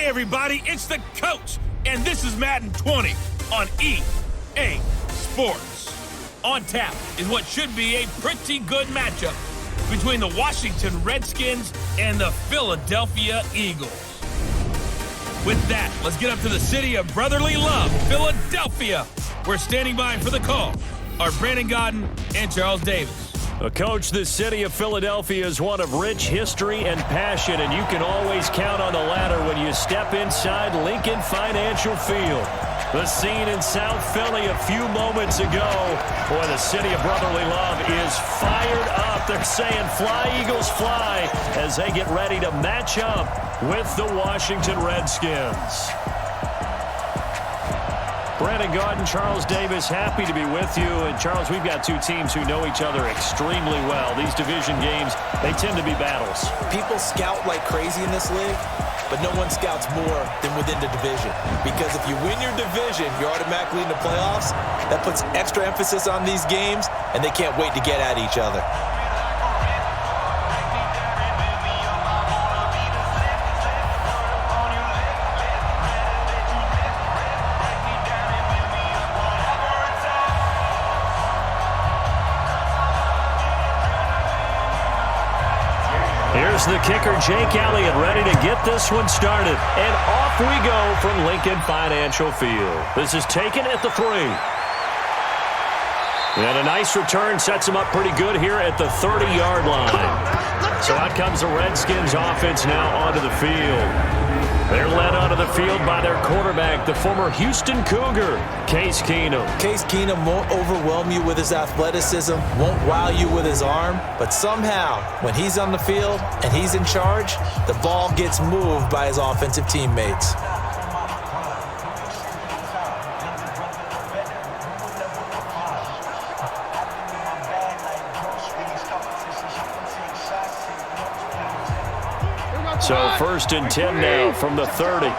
Hey everybody, it's the coach, and this is Madden 20 on EA Sports. On tap is what should be a pretty good matchup between the Washington Redskins and the Philadelphia Eagles. With that, let's get up to the city of brotherly love, Philadelphia. We're standing by for the call are Brandon Godden and Charles Davis. Coach, the city of Philadelphia is one of rich history and passion, and you can always count on the latter when you step inside Lincoln Financial Field. The scene in South Philly a few moments ago. Boy, the city of brotherly love is fired up. They're saying, fly, Eagles, fly, as they get ready to match up with the Washington Redskins. Brandon Godden, Charles Davis, happy to be with you. And, Charles, we've got two teams who know each other extremely well. These division games, they tend to be battles. People scout like crazy in this league, but no one scouts more than within the division. Because if you win your division, you're automatically in the playoffs. That puts extra emphasis on these games, and they can't wait to get at each other. Here's the kicker, Jake Elliott, ready to get this one started. And off we go from Lincoln Financial Field. This is taken at the 3. And a nice return sets him up pretty good here at the 30-yard line. So out comes the Redskins offense now onto the field. They're led onto the field by their quarterback, the former Houston Cougar, Case Keenum. Case Keenum won't overwhelm you with his athleticism, won't wow you with his arm, but somehow, when he's on the field and he's in charge, the ball gets moved by his offensive teammates. So 1st and 10 now from the 30. A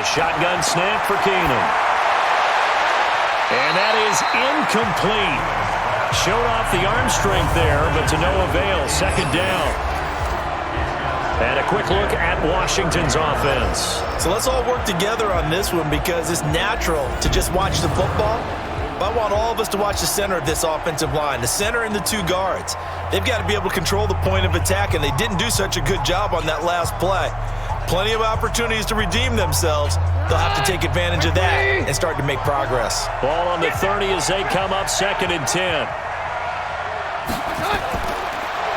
shotgun snap for Keenum. And that is incomplete. Showed off the arm strength there, but to no avail. 2nd down. And a quick look at Washington's offense. So let's all work together on this one because it's natural to just watch the football. But I want all of us to watch the center of this offensive line, the center and the 2 guards. They've got to be able to control the point of attack, and they didn't do such a good job on that last play. Plenty of opportunities to redeem themselves. They'll have to take advantage of that and start to make progress. Ball on the 30 as they come up 2nd and 10.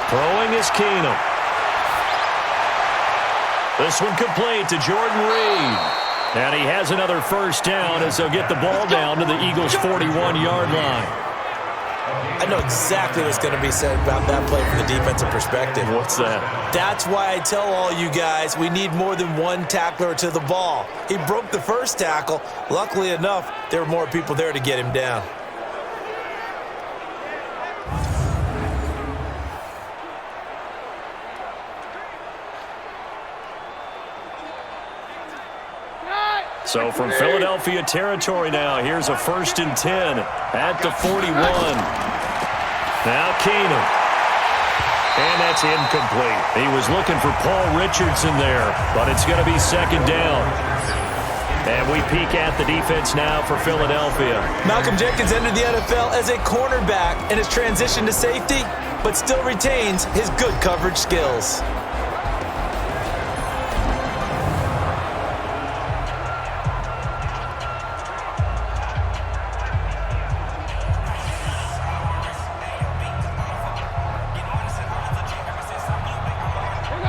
Throwing is Keenum. This one complete to Jordan Reed. And he has another 1st down as they'll get the ball down to the Eagles' 41-yard line. I know exactly what's going to be said about that play from the defensive perspective. What's that? That's why I tell all you guys we need more than one tackler to the ball. He broke the first tackle. Luckily enough, there were more people there to get him down. So from Philadelphia territory now, here's a 1st and 10 at the 41. Now Keenum. And that's incomplete. He was looking for Paul Richardson there, but it's going to be 2nd down. And we peek at the defense now for Philadelphia. Malcolm Jenkins entered the NFL as a cornerback and has transitioned to safety, but still retains his good coverage skills.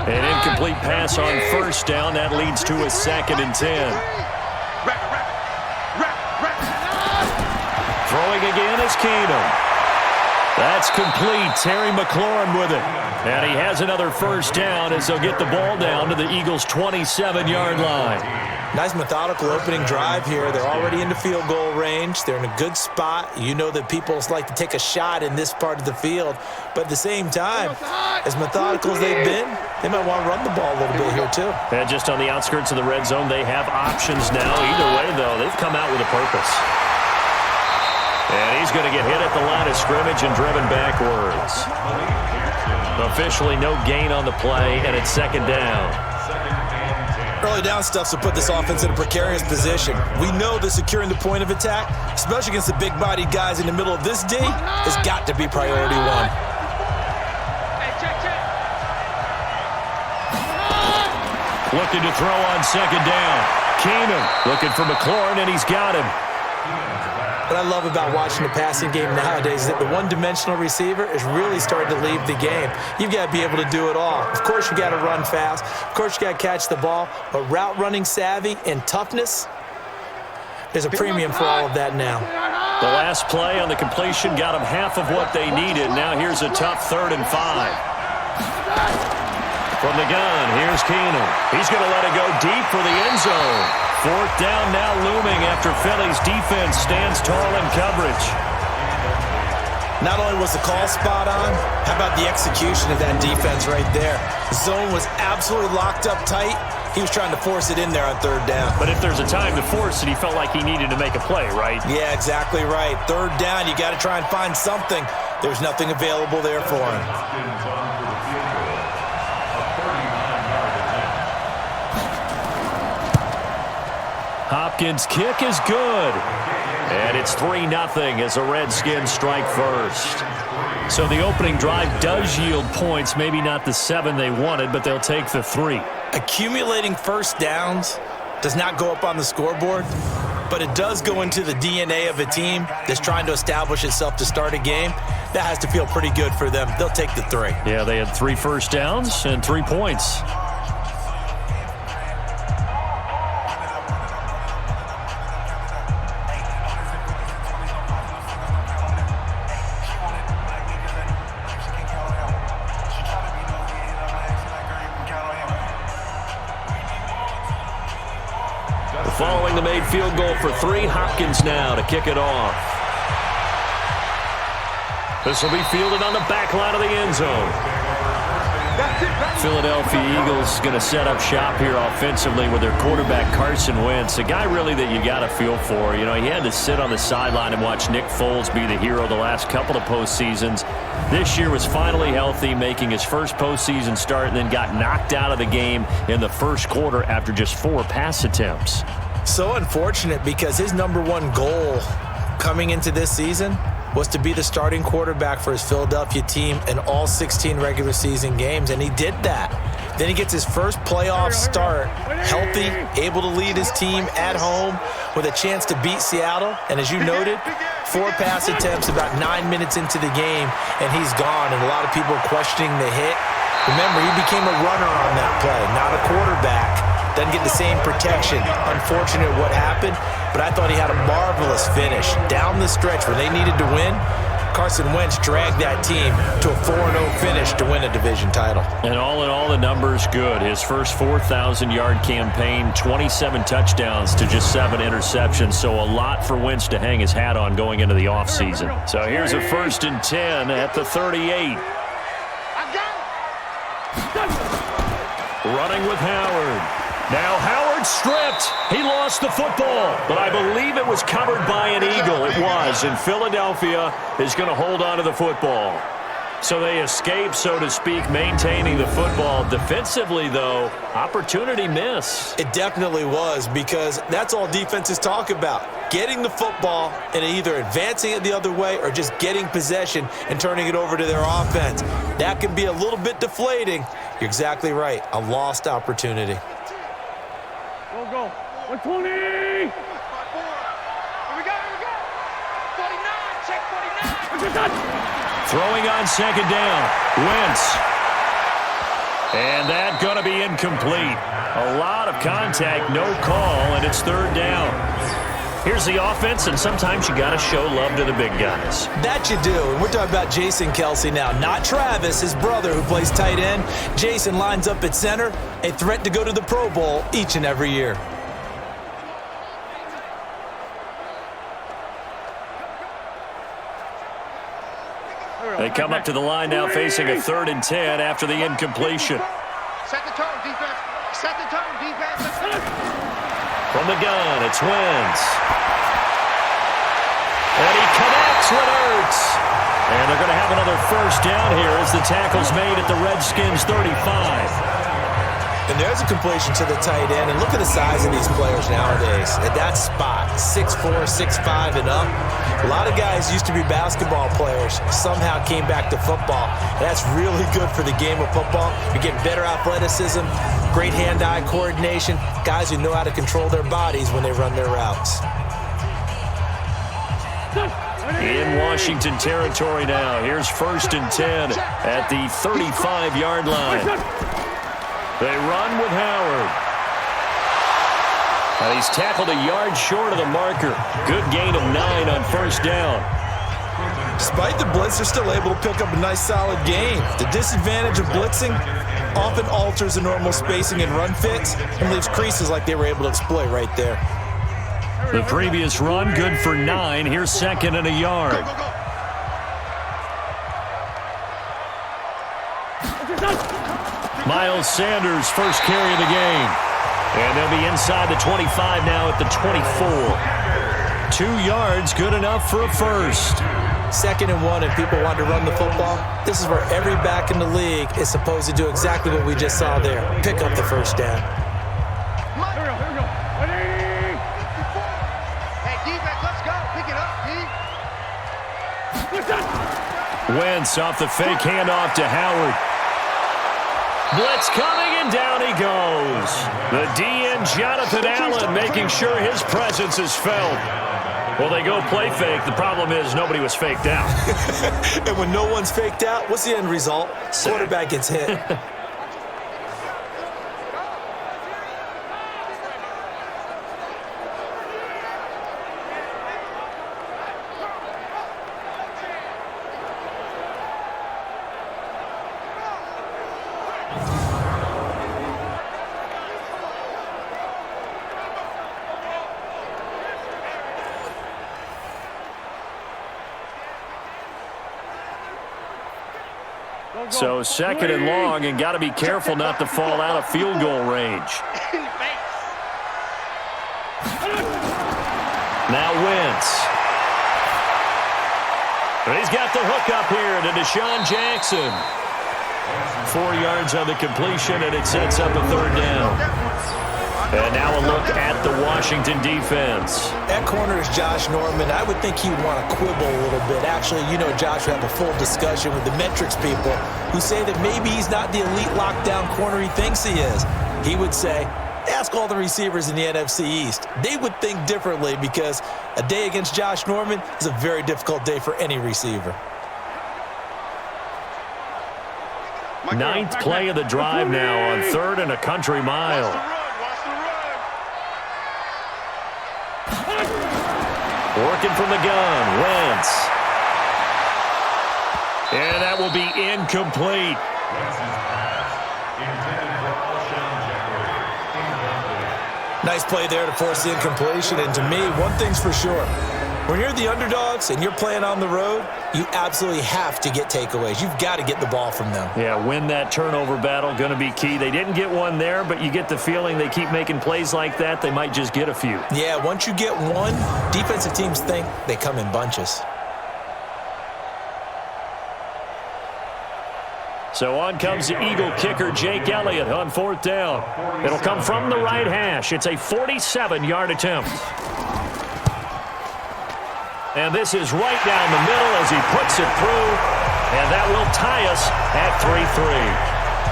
An incomplete pass on 1st down. That leads to a 2nd and 10. Throwing again is Keenum. That's complete. Terry McLaurin with it. And he has another 1st down as they'll get the ball down to the Eagles' 27-yard line. Nice methodical opening drive here. They're already into field goal range. They're in a good spot. You know that people like to take a shot in this part of the field. But at the same time, as methodical as they've been, they might want to run the ball a little bit here too. And just on the outskirts of the red zone, they have options now. Either way, though, they've come out with a purpose. And he's going to get hit at the line of scrimmage and driven backwards. Officially no gain on the play, and it's second down. Early down stuff will put this offense in a precarious position. We know that securing the point of attack, especially against the big-bodied guys in the middle of this D, has got to be priority one. Looking to throw on second down. Keenum looking for McLaurin, and he's got him. What I love about watching the passing game nowadays is that the one-dimensional receiver is really starting to leave the game. You've got to be able to do it all. Of course, you got to run fast. Of course, you got to catch the ball. But route running savvy and toughness, there's a premium for all of that now. The last play on the completion got them half of what they needed. Now here's a tough 3rd and 5. From the gun, here's Keenum. He's going to let it go deep for the end zone. 4th down now looming after Philly's defense stands tall in coverage. Not only was the call spot on, how about the execution of that defense right there? The zone was absolutely locked up tight. He was trying to force it in there on 3rd down. But if there's a time to force it, he felt like he needed to make a play, right? Yeah, exactly right. 3rd down, you got to try and find something. There's nothing available there for him. Hopkins' kick is good. And it's 3-0 as the Redskins strike first. So the opening drive does yield points, maybe not the 7 they wanted, but they'll take the 3. Accumulating first downs does not go up on the scoreboard, but it does go into the DNA of a team that's trying to establish itself to start a game. That has to feel pretty good for them. They'll take the 3. Yeah, they had 3 first downs and 3 points. Following the made field goal for 3, Hopkins now to kick it off. This will be fielded on the back line of the end zone. Philadelphia Eagles going to set up shop here offensively with their quarterback Carson Wentz, a guy really that you got to feel for. You know, he had to sit on the sideline and watch Nick Foles be the hero the last couple of postseasons. This year was finally healthy, making his first postseason start, and then got knocked out of the game in the first quarter after just 4 pass attempts. So unfortunate, because his #1 goal coming into this season was to be the starting quarterback for his Philadelphia team in all 16 regular season games, and he did that. Then he gets his first playoff start, healthy, able to lead his team at home with a chance to beat Seattle. And as you noted, 4 pass attempts about 9 minutes into the game, and he's gone. And a lot of people are questioning the hit. Remember, he became a runner on that play, not a quarterback. Doesn't get the same protection. Unfortunate what happened, but I thought he had a marvelous finish. Down the stretch where they needed to win, Carson Wentz dragged that team to a 4-0 finish to win a division title. And all in all, the numbers good. His first 4,000-yard campaign, 27 touchdowns to just 7 interceptions. So a lot for Wentz to hang his hat on going into the offseason. So here's a 1st and 10 at the 38. Running with Howard. Now Howard stripped. He lost the football, but I believe it was covered by an Eagle. It was, and Philadelphia is going to hold on to the football. So they escape, so to speak, maintaining the football. Defensively, though, opportunity miss. It definitely was, because that's all defenses talk about. Getting the football and either advancing it the other way or just getting possession and turning it over to their offense. That can be a little bit deflating. You're exactly right. A lost opportunity. Go. 120. Here we go. 49. Check 49. Throwing on second down. Wentz. And that going to be incomplete. A lot of contact, no call, and it's 3rd down. Here's the offense, and sometimes you got to show love to the big guys. That you do. And we're talking about Jason Kelce now, not Travis, his brother, who plays tight end. Jason lines up at center, a threat to go to the Pro Bowl each and every year. They come up to the line now facing a 3rd and 10 after the incompletion. Set the tone, defense. Set the tone, defense. From the gun, it's Wentz. And he connects. That's what hurts. And they're going to have another first down here as the tackle's made at the Redskins 35. And there's a completion to the tight end. And look at the size of these players nowadays. At that spot, 6'4", 6'5", and up. A lot of guys used to be basketball players, somehow came back to football. And that's really good for the game of football. You're getting better athleticism, great hand-eye coordination, guys who know how to control their bodies when they run their routes. In Washington territory now. Here's 1st and 10 at the 35-yard line. They run with Howard. Now he's tackled a yard short of the marker. Good gain of 9 on 1st down. Despite the blitz, they're still able to pick up a nice solid gain. The disadvantage of blitzing often alters the normal spacing and run fits and leaves creases like they were able to exploit right there. The previous run, good for 9. Here's 2nd and a yard. Miles Sanders, first carry of the game. And they'll be inside the 25 now at the 24. 2 yards, good enough for a first. 2nd and 1, and people want to run the football. This is where every back in the league is supposed to do exactly what we just saw there. Pick up the first down. Hey, defense, let's go. Pick it up, D. Wentz off the fake handoff to Howard. Blitz coming, and down he goes. The DN, Jonathan Allen, making sure his presence is felt. Well, they go play fake. The problem is nobody was faked out. And when no one's faked out, what's the end result? Quarterback gets hit. So 2nd and long, and got to be careful not to fall out of field goal range. Now Wentz. He's got the hook up here to Deshaun Jackson. 4 yards on the completion, and it sets up a 3rd down. And now a look at the Washington defense. That corner is Josh Norman. I would think he'd want to quibble a little bit. Actually, you know, Josh would have a full discussion with the metrics people who say that maybe he's not the elite lockdown corner he thinks he is. He would say, ask all the receivers in the NFC East. They would think differently because a day against Josh Norman is a very difficult day for any receiver. 9th play of the drive now on 3rd and a country mile. Working from the gun, Wentz. And that will be incomplete. Nice play there to force the incompletion. And to me, one thing's for sure. When you're the underdogs and you're playing on the road, you absolutely have to get takeaways. You've got to get the ball from them. Yeah, win that turnover battle, going to be key. They didn't get one there, but you get the feeling they keep making plays like that, they might just get a few. Yeah, once you get one, defensive teams think they come in bunches. So on comes the Eagle kicker, Jake Elliott, on 4th down. It'll come from the right hash. It's a 47-yard attempt. And this is right down the middle as he puts it through. And that will tie us at 3-3.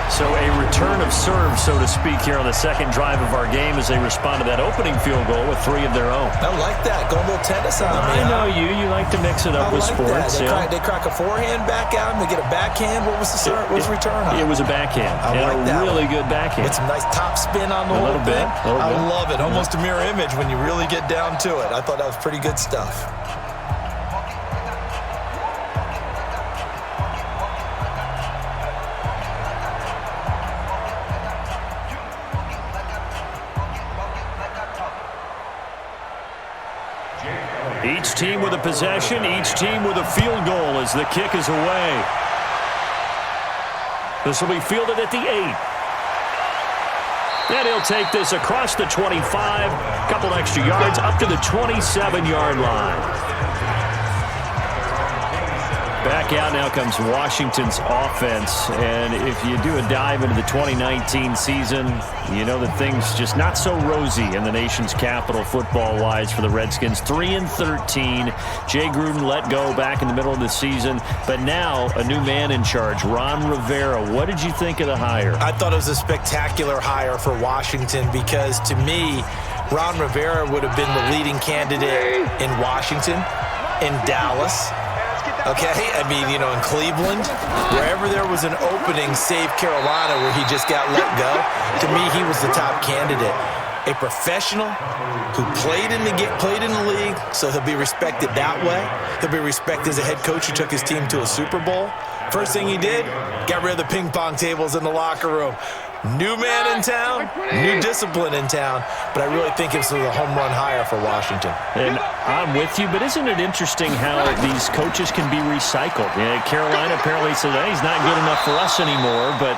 So a return of serve, so to speak, here on the 2nd drive of our game as they respond to that opening field goal with 3 of their own. I like that. Go a little tennis on me. I know you. You like to mix it up with sports. They crack a forehand back at him. They get a backhand. What was the serve? What was return on? It was a backhand. I like that. A really good backhand. With some nice top spin on the whole thing. I love it. Almost a mirror image when you really get down to it. I thought that was pretty good stuff. Each team with a possession, each team with a field goal as the kick is away. This will be fielded at the 8. And he'll take this across the 25, couple extra yards, up to the 27-yard line. Back out now comes Washington's offense. And if you do a dive into the 2019 season, you know that things just not so rosy in the nation's capital football-wise for the Redskins. 3-13. Jay Gruden let go back in the middle of the season. But now a new man in charge, Ron Rivera. What did you think of the hire? I thought it was a spectacular hire for Washington because, to me, Ron Rivera would have been the leading candidate in Washington, in Dallas, okay? I mean, you know, in Cleveland, wherever there was an opening, save Carolina, where he just got let go. To me, he was the top candidate. A professional who played in the league, so he'll be respected that way. He'll be respected as a head coach who took his team to a Super Bowl. First thing he did, got rid of the ping pong tables in the locker room. New man in town, new discipline in town, but I really think it's a home run hire for Washington. And I'm with you, but isn't it interesting how these coaches can be recycled? Carolina apparently says, hey, he's not good enough for us anymore, but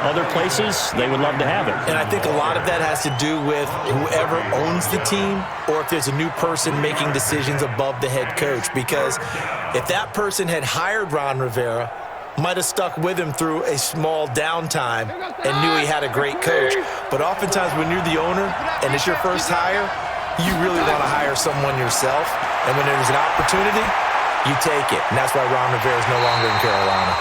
other places, they would love to have him. And I think a lot of that has to do with whoever owns the team or if there's a new person making decisions above the head coach. Because if that person had hired Ron Rivera, might have stuck with him through a small downtime and knew he had a great coach. But oftentimes when you're the owner and it's your first hire, you really want to hire someone yourself. And when there's an opportunity, you take it. And that's why Ron Rivera is no longer in Carolina.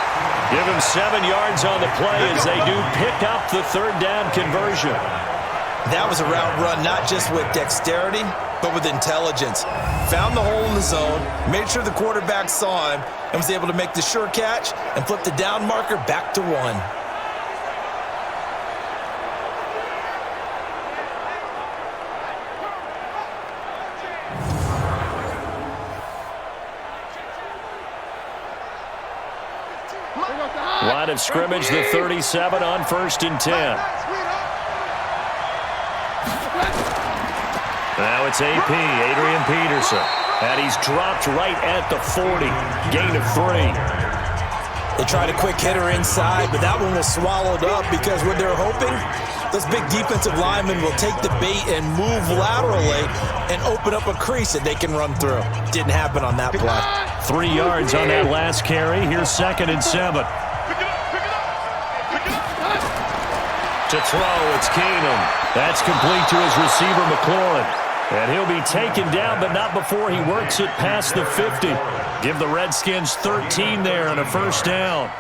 Give him 7 yards on the play as they do pick up the third down conversion. That was a route run not just with dexterity, but with intelligence. Found the hole in the zone, made sure the quarterback saw him, and was able to make the sure catch and flip the down marker back to 1. Line of scrimmage, the 37 on 1st and 10. Now it's AP, Adrian Peterson. And he's dropped right at the 40. Gain of 3. They tried a quick hitter inside, but that one was swallowed up because what they're hoping, those big defensive linemen will take the bait and move laterally and open up a crease that they can run through. Didn't happen on that play. 3 yards on that last carry. Here's 2nd and 7. To throw, it's Keenum. That's complete to his receiver, McLaurin. And he'll be taken down, but not before he works it past the 50. Give the Redskins 13 there on a 1st down.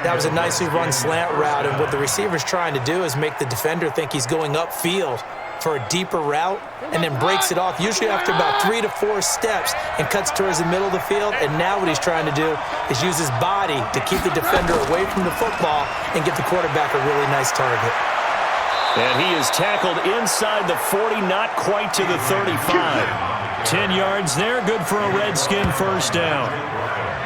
That was a nicely run slant route, and what the receiver's trying to do is make the defender think he's going upfield for a deeper route and then breaks it off, usually after about 3 to 4 steps, and cuts towards the middle of the field. And now what he's trying to do is use his body to keep the defender away from the football and get the quarterback a really nice target. And he is tackled inside the 40, not quite to the 35. 10 yards there, good for a Redskin 1st down.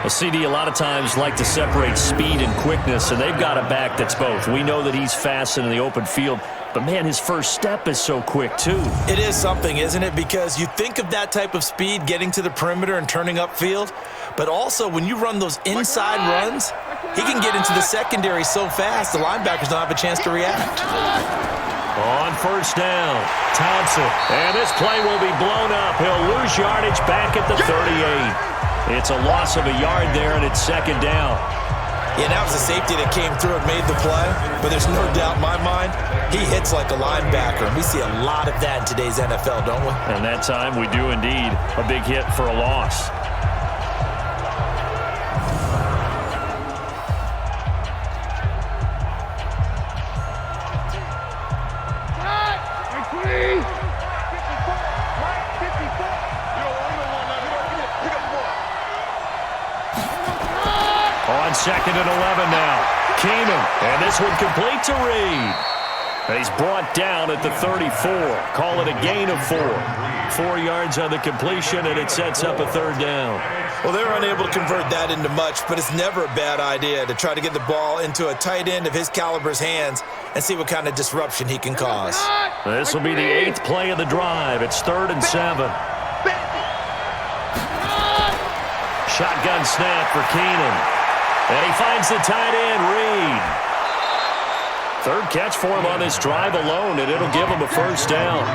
Well, CD, a lot of times like to separate speed and quickness, and they've got a back that's both. We know that he's fast in the open field, but, man, his first step is so quick, too. It is something, isn't it? Because you think of that type of speed getting to the perimeter and turning upfield, but also when you run those inside runs, he can get into the secondary so fast the linebackers don't have a chance to react. On 1st down, Thompson. And this play will be blown up. He'll lose yardage back at the 38. It's a loss of a yard there, and it's 2nd down. Yeah, that was a safety that came through and made the play, but there's no doubt in my mind, he hits like a linebacker. We see a lot of that in today's NFL, don't we? And that time we do indeed. A big hit for a loss. On 2nd and 11 now. Keenum. And this one complete to Reed. And he's brought down at the 34. Call it a gain of 4. 4 yards on the completion, and it sets up a 3rd down. Well, they were unable to convert that into much, but it's never a bad idea to try to get the ball into a tight end of his caliber's hands and see what kind of disruption he can cause. This will be the 8th play of the drive. It's 3rd and 7. Shotgun snap for Keenum. And he finds the tight end, Reed. 3rd catch for him on this drive alone, and it'll give him a 1st down.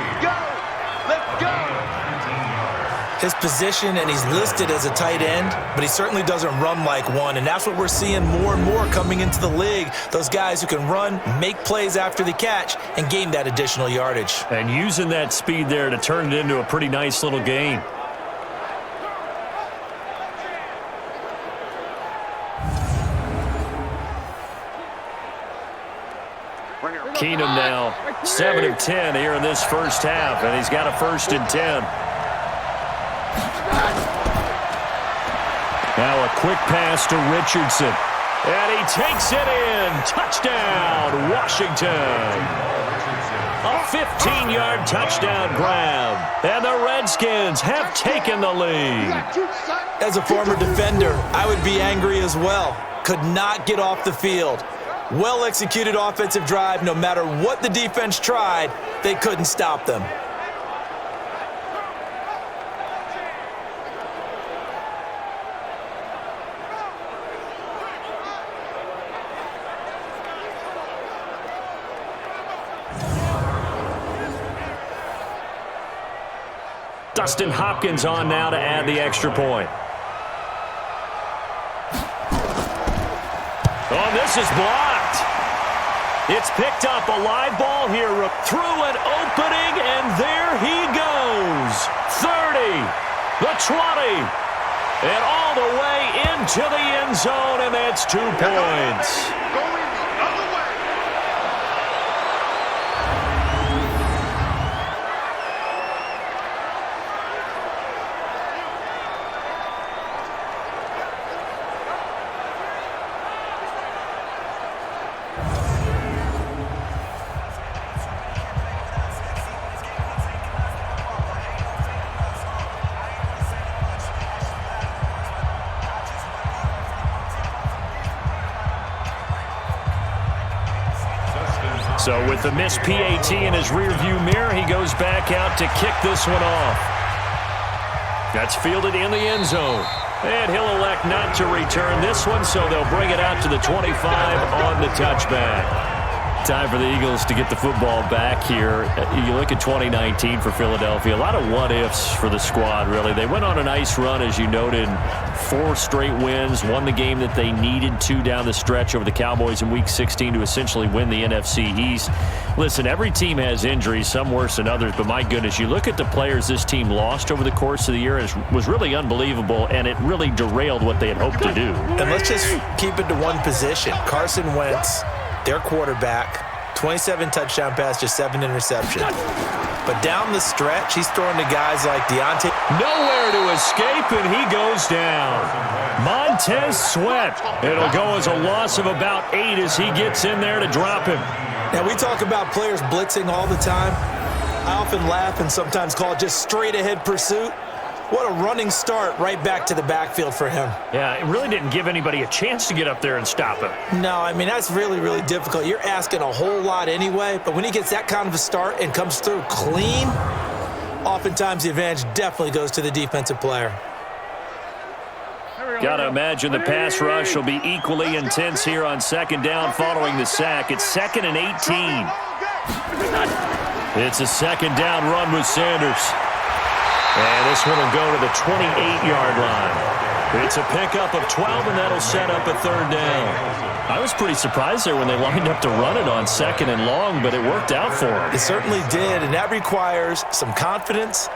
Let's go. his position, and he's listed as a tight end, but he certainly doesn't run like one, and that's what we're seeing more and more coming into the league. Those guys who can run, make plays after the catch, and gain that additional yardage. And using that speed there to turn it into a pretty nice little gain. Keenum now 7 of 10 here in this first half, and he's got a 1st and 10. Now a quick pass to Richardson, and he takes it in. Touchdown, Washington. A 15-yard touchdown grab, and the Redskins have taken the lead. As a former defender, I would be angry as well. Could not get off the field. Well-executed offensive drive. No matter what the defense tried, they couldn't stop them. Dustin Hopkins on now to add the extra point. Oh, this is blocked. It's picked up. A live ball here through an opening, and there he goes. 30, the 20, and all the way into the end zone, and that's 2 points. Going the other way. So with the missed PAT in his rearview mirror, he goes back out to kick this one off. That's fielded in the end zone. And he'll elect not to return this one, so they'll bring it out to the 25 on the touchback. Time for the Eagles to get the football back here. You look at 2019 for Philadelphia, a lot of what-ifs for the squad, really. They went on a nice run, as you noted, 4 straight wins, won the game that they needed to down the stretch over the Cowboys in Week 16 to essentially win the NFC East. Listen, every team has injuries, some worse than others, but my goodness, you look at the players this team lost over the course of the year, it was really unbelievable, and it really derailed what they had hoped to do. And let's just keep it to one position. Carson Wentz, their quarterback, 27 touchdown pass, just 7 interceptions. But down the stretch, he's throwing to guys like Deontay. Nowhere to escape, and he goes down. Montez Sweat. It'll go as a loss of about 8 as he gets in there to drop him. Now, we talk about players blitzing all the time. I often laugh and sometimes call it just straight-ahead pursuit. What a running start right back to the backfield for him. Yeah, it really didn't give anybody a chance to get up there and stop him. No, I mean, that's really, really difficult. You're asking a whole lot anyway, but when he gets that kind of a start and comes through clean, oftentimes the advantage definitely goes to the defensive player. Got to imagine the pass rush will be equally intense here on second down following the sack. It's 2nd and 18. It's a second down run with Sanders. And this one will go to the 28-yard line. It's a pickup of 12, and that'll set up a 3rd down. I was pretty surprised there when they lined up to run it on 2nd and long, but it worked out for them. It certainly did, and that requires some confidence,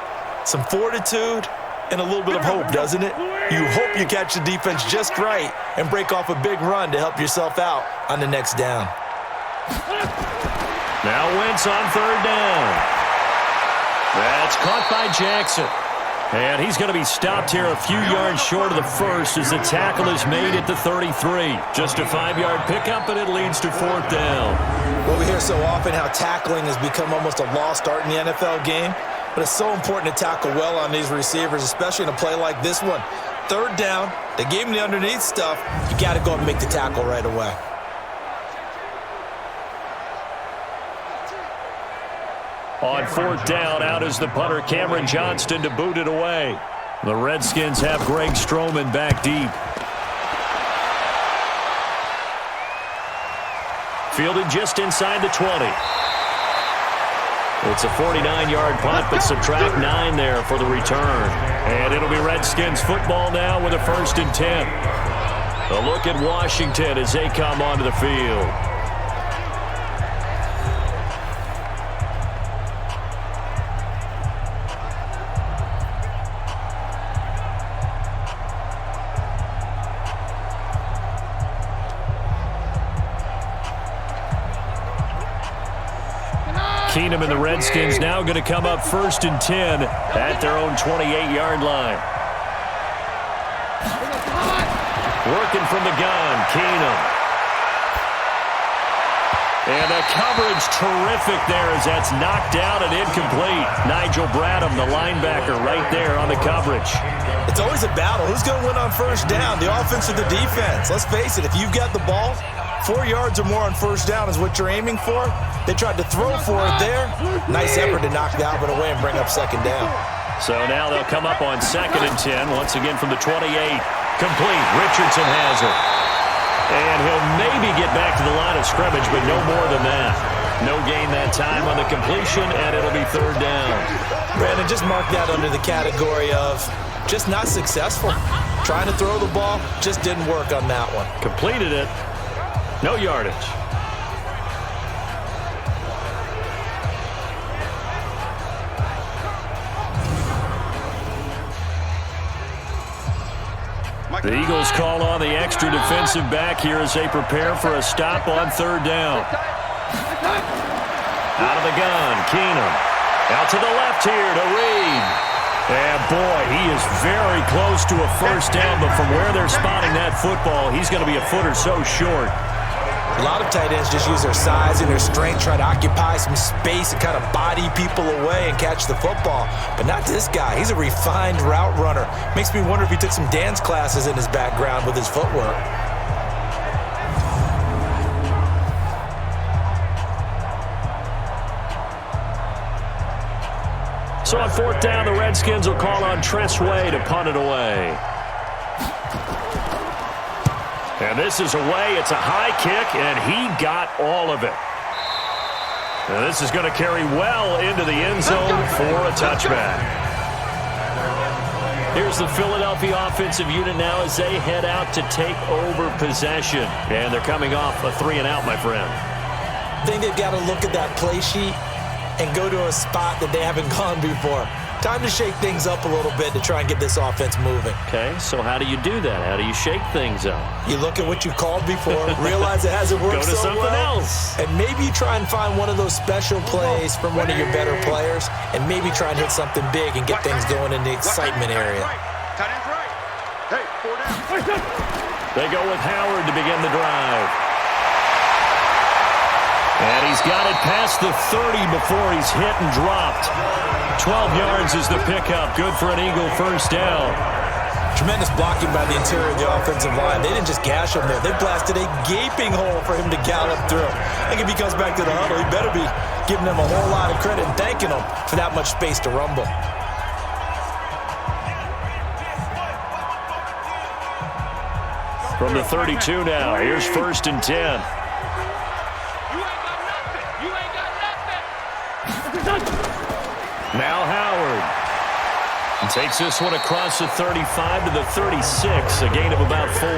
some fortitude, and a little bit of hope, doesn't it? You hope you catch the defense just right and break off a big run to help yourself out on the next down. Now Wentz on 3rd down. That's caught by Jackson. And he's going to be stopped here a few yards short of the first as the tackle is made at the 33. Just a 5-yard pickup, and it leads to 4th down. Well, we hear so often how tackling has become almost a lost art in the NFL game, but it's so important to tackle well on these receivers, especially in a play like this one. 3rd down, they gave him the underneath stuff. You got to go and make the tackle right away. On 4th down, out is the punter, Cameron Johnston, to boot it away. The Redskins have Greg Stroman back deep. Fielded just inside the 20. It's a 49-yard punt, but subtract 9 there for the return. And it'll be Redskins football now with a 1st and 10. A look at Washington as they come onto the field. Keenum and the Redskins now going to come up 1st and 10 at their own 28-yard line. Working from the gun, Keenum. And the coverage terrific there as that's knocked down and incomplete. Nigel Bradham, the linebacker, right there on the coverage. It's always a battle. Who's going to win on 1st down, the offense or the defense? Let's face it, if you've got the ball, 4 yards or more on 1st down is what you're aiming for. They tried to throw for it there. Nice effort to knock the Albert away and bring up 2nd down. So now they'll come up on 2nd and 10. Once again from the 28. Complete. Richardson has it. And he'll maybe get back to the line of scrimmage, but no more than that. No gain that time on the completion, and it'll be 3rd down. Brandon, just mark that under the category of just not successful. Trying to throw the ball, just didn't work on that one. Completed it. No yardage. The Eagles call on the extra defensive back here as they prepare for a stop on 3rd down. Out of the gun, Keenum. Out to the left here to Reed. And boy, he is very close to a 1st down, but from where they're spotting that football, he's going to be a foot or so short. A lot of tight ends just use their size and their strength, try to occupy some space and kind of body people away and catch the football. But not this guy. He's a refined route runner. Makes me wonder if he took some dance classes in his background with his footwork. So on 4th down, the Redskins will call on Tress Way to punt it away. And this is away. It's a high kick, and he got all of it. And this is going to carry well into the end zone for a touchback. Here's the Philadelphia offensive unit now as they head out to take over possession. And they're coming off a 3-and-out, my friend. I think they've got to look at that play sheet and go to a spot that they haven't gone before. Time to shake things up a little bit to try and get this offense moving. Okay, so how do you do that? How do you shake things up? You look at what you called before, realize it hasn't worked Go to so something well, else. and maybe you try and find one of those special plays from one of your better players, and maybe try and hit something big and get things going in the excitement area. Tight end's right. Hey, 4 down. They go with Howard to begin the drive. And he's got it past the 30 before he's hit and dropped. 12 yards is the pickup. Good for an Eagle 1st down. Tremendous blocking by the interior of the offensive line. They didn't just gash him there. They blasted a gaping hole for him to gallop through. I think if he comes back to the huddle, he better be giving them a whole lot of credit and thanking them for that much space to rumble. From the 32 now, here's 1st and 10. Now Howard. And takes this one across the 35 to the 36, a gain of about 4.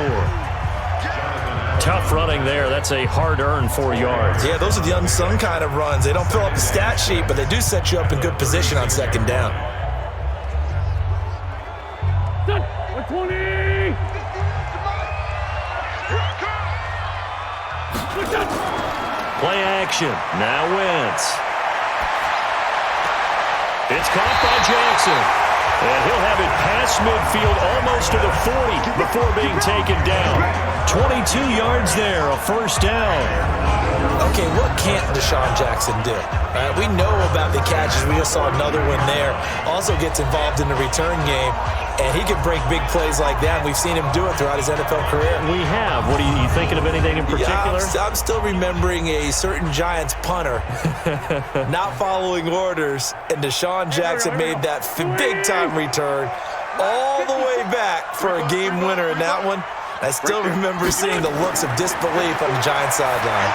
Tough running there. That's a hard-earned 4 yards. Yeah, those are the unsung kind of runs. They don't fill up the stat sheet, but they do set you up in good position on 2nd down. 20. Play action. Now Wentz. It's caught by Jackson. And he'll have it past midfield almost to the 40 before being taken down. 22 yards there, a 1st down. Okay, what can't Deshaun Jackson do? We know about the catches. We just saw another one there. Also gets involved in the return game, and he can break big plays like that. We've seen him do it throughout his NFL career. We have. What are you thinking of anything in particular? Yeah, I'm still remembering a certain Giants punter not following orders, and Deshaun Jackson made that big-time return all the way back for a game winner in that one. I still remember seeing the looks of disbelief on the Giants sideline.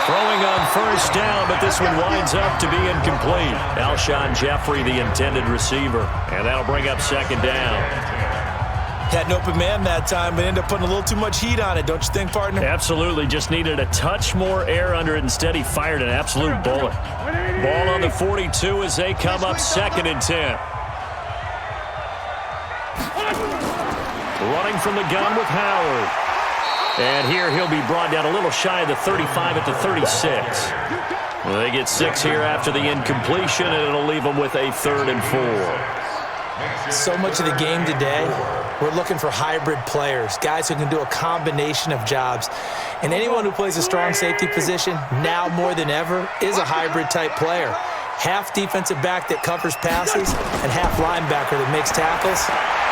Throwing on first down, but this one winds up to be incomplete. Alshon Jeffrey, the intended receiver. And that'll bring up second down. Had an open man that time, but ended up putting a little too much heat on it, don't you think, partner? Absolutely. Just needed a touch more air under it. Instead, he fired an absolute bullet. Ball on the 42 as they come up 2nd and 10. Running from the gun with Howard. And here he'll be brought down a little shy of the 35 at the 36. Well, they get 6 here after the incompletion, and it'll leave them with a 3rd and 4. So much of the game today, we're looking for hybrid players, guys who can do a combination of jobs. And anyone who plays a strong safety position, now more than ever, is a hybrid-type player. Half defensive back that covers passes and half linebacker that makes tackles.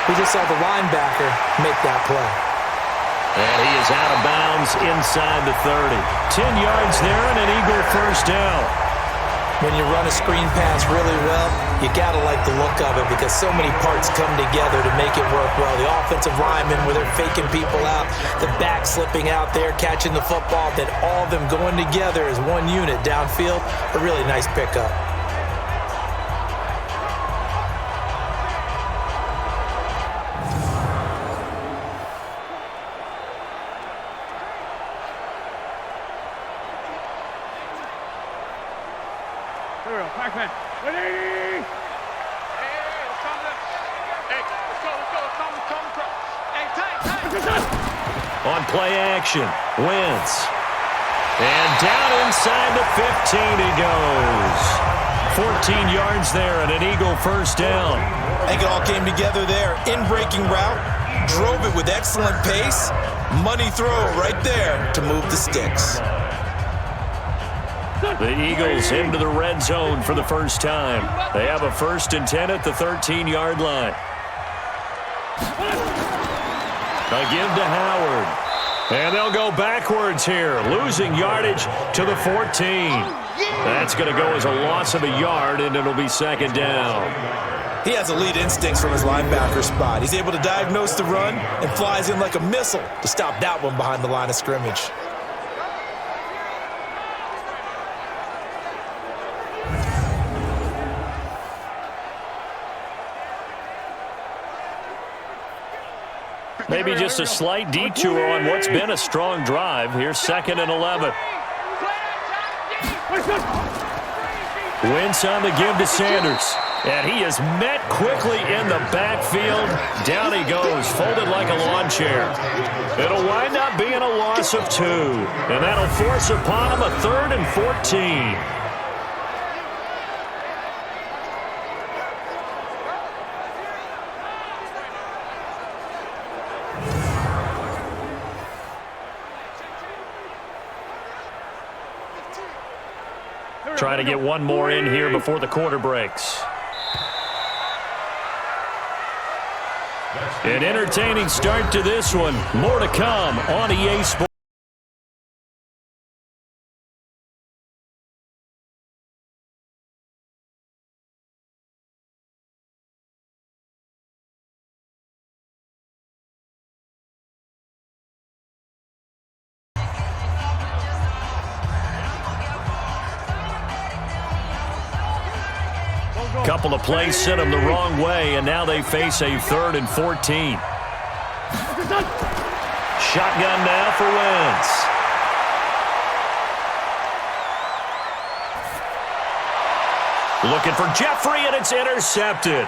We just saw the linebacker make that play. And he is out of bounds inside the 30. 10 yards there and an Eagle first down. When you run a screen pass really well, you got to like the look of it because so many parts come together to make it work well. The offensive linemen, where they're faking people out, the back slipping out there, catching the football, then all of them going together as one unit downfield, a really nice pickup. On play action, Wentz. And down inside the 15 he goes. 14 yards there and an Eagle first down. I think it all came together there. In-breaking route, drove it with excellent pace. Money throw right there to move the sticks. The Eagles into the red zone for the first time. They have a 1st and 10 at the 13-yard line. A give to Howard. And they'll go backwards here, losing yardage to the 14. That's going to go as a loss of a yard, and it'll be 2nd down. He has elite instincts from his linebacker spot. He's able to diagnose the run and flies in like a missile to stop that one behind the line of scrimmage. Maybe just a slight detour on what's been a strong drive. Here's 2nd and 11. Wentz on the give to Sanders. And he is met quickly in the backfield. Down he goes, folded like a lawn chair. It'll wind up being a loss of 2. And that'll force upon him a 3rd and 14. Trying to get one more in here before the quarter breaks. An entertaining start to this one. More to come on EA Sports. Couple of plays sent them the wrong way, and now they face a 3rd and 14. Shotgun now for Wentz. Looking for Jeffrey, and it's intercepted.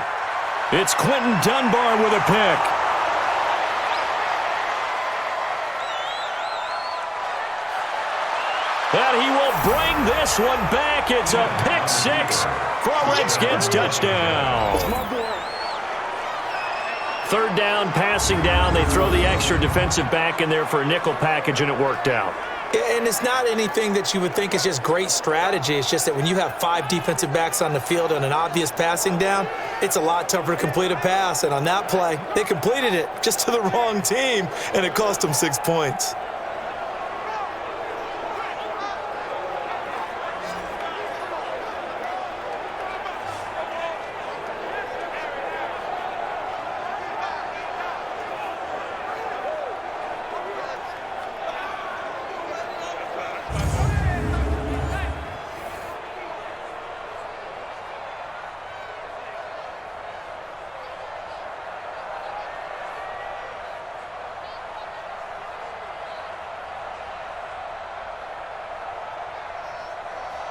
It's Quentin Dunbar with a pick. And he will bring this one back. It's a pick 6 for a Redskins touchdown. 3rd down, passing down. They throw the extra defensive back in there for a nickel package, and it worked out. And it's not anything that you would think is just great strategy. It's just that when you have 5 defensive backs on the field on an obvious passing down, it's a lot tougher to complete a pass. And on that play, they completed it just to the wrong team, and it cost them 6 points.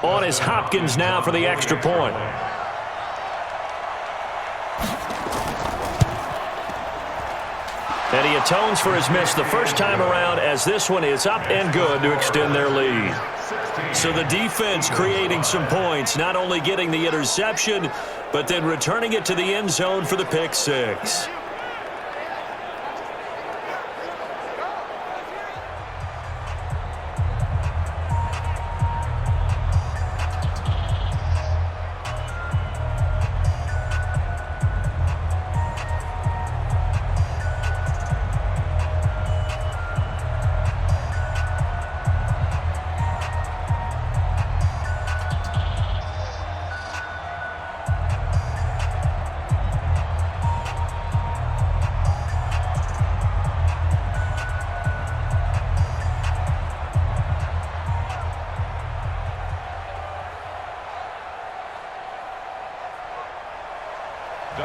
On is Hopkins now for the extra point. And he atones for his miss the first time around, as this one is up and good to extend their lead. So the defense creating some points, not only getting the interception, but then returning it to the end zone for the pick six.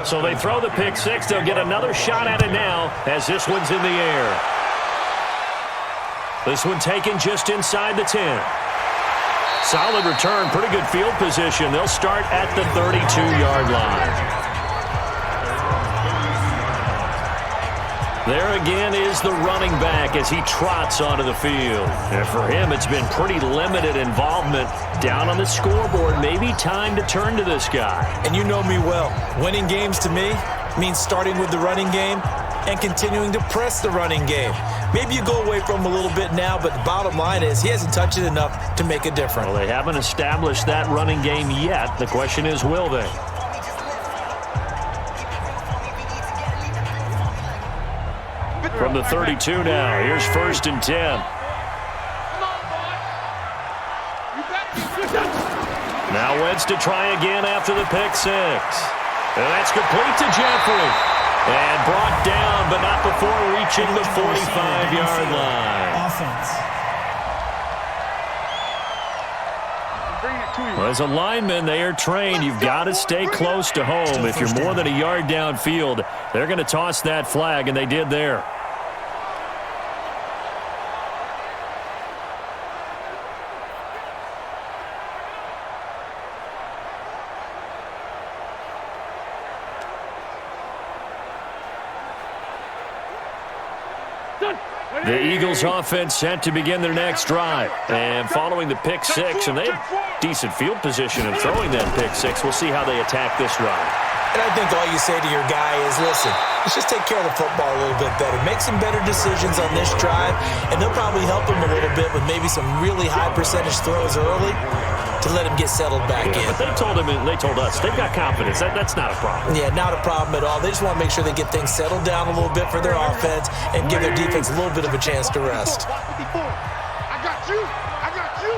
So they throw the pick six. They'll get another shot at it now as this one's in the air. This one taken just inside the 10. Solid return, pretty good field position. They'll start at the 32-yard line. There again is the running back as he trots onto the field. And for him, it's been pretty limited involvement down on the scoreboard. Maybe time to turn to this guy. And you know me well. Winning games to me means starting with the running game and continuing to press the running game. Maybe you go away from him a little bit now, but the bottom line is he hasn't touched it enough to make a difference. Well, they haven't established that running game yet. The question is, will they? From the 32 now, here's 1st and 10. Now Wentz to try again after the pick six. And that's complete to Jeffrey. And brought down, but not before reaching the 45-yard line. Offense. Well, as a lineman, they are trained. You've got to stay close to home. If you're more than a yard downfield, they're going to toss that flag, and they did there. The Eagles offense set to begin their next drive. And following the pick six, and they have decent field position in throwing that pick six. We'll see how they attack this drive. And I think all you say to your guy is, listen, let's just take care of the football a little bit better. Make some better decisions on this drive, and they'll probably help him a little bit with maybe some really high percentage throws early to let him get settled back in. But they told him, and they told us, they've got confidence. That's not a problem. Yeah, not a problem at all. They just want to make sure they get things settled down a little bit for their offense and give their defense a little bit of a chance to rest. I got you. I got you.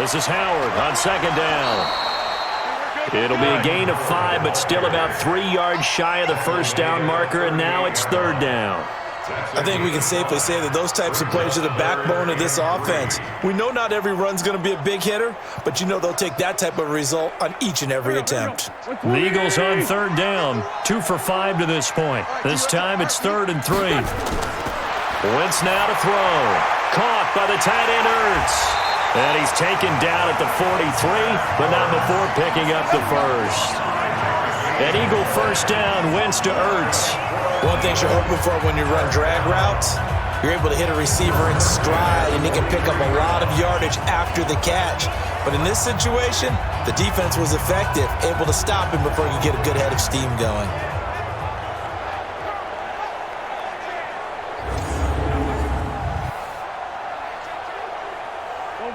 This is Howard on 2nd down. It'll be a gain of 5, but still about 3 yards shy of the first down marker, and now it's 3rd down. I think we can safely say that those types of plays are the backbone of this offense. We know not every run's going to be a big hitter, but you know they'll take that type of result on each and every attempt. The Eagles on 3rd down, 2 for 5 to this point. This time it's 3rd and 3. Wentz now to throw. Caught by the tight end Ertz. And he's taken down at the 43, but not before picking up the first. An Eagle first down, Wentz to Ertz. One thing you're hoping for when you run drag routes, you're able to hit a receiver in stride, and he can pick up a lot of yardage after the catch. But in this situation, the defense was effective, able to stop him before you get a good head of steam going.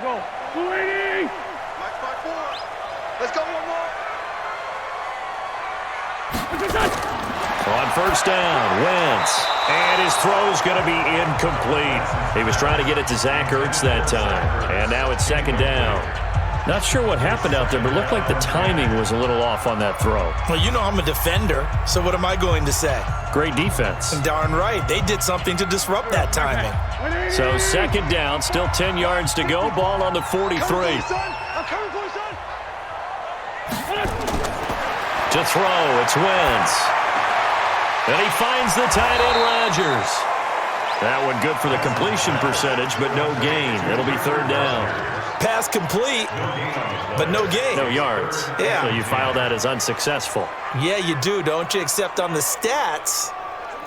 Go. 280. Let's go one more. On first down, Wentz. And his throw's going to be incomplete. He was trying to get it to Zach Ertz that time. And now it's 2nd down. Not sure what happened out there, but it looked like the timing was a little off on that throw. Well, you know I'm a defender, so what am I going to say? Great defense. Darn right. They did something to disrupt that timing. So 2nd down, still 10 yards to go. Ball on the 43. To throw, it's Wentz. And he finds the tight end, Rodgers. That one good for the completion percentage, but no gain. It'll be third down. Pass complete, but no gain. No yards. Yeah. So you file that as unsuccessful. Yeah, you do, don't you? Except on the stats,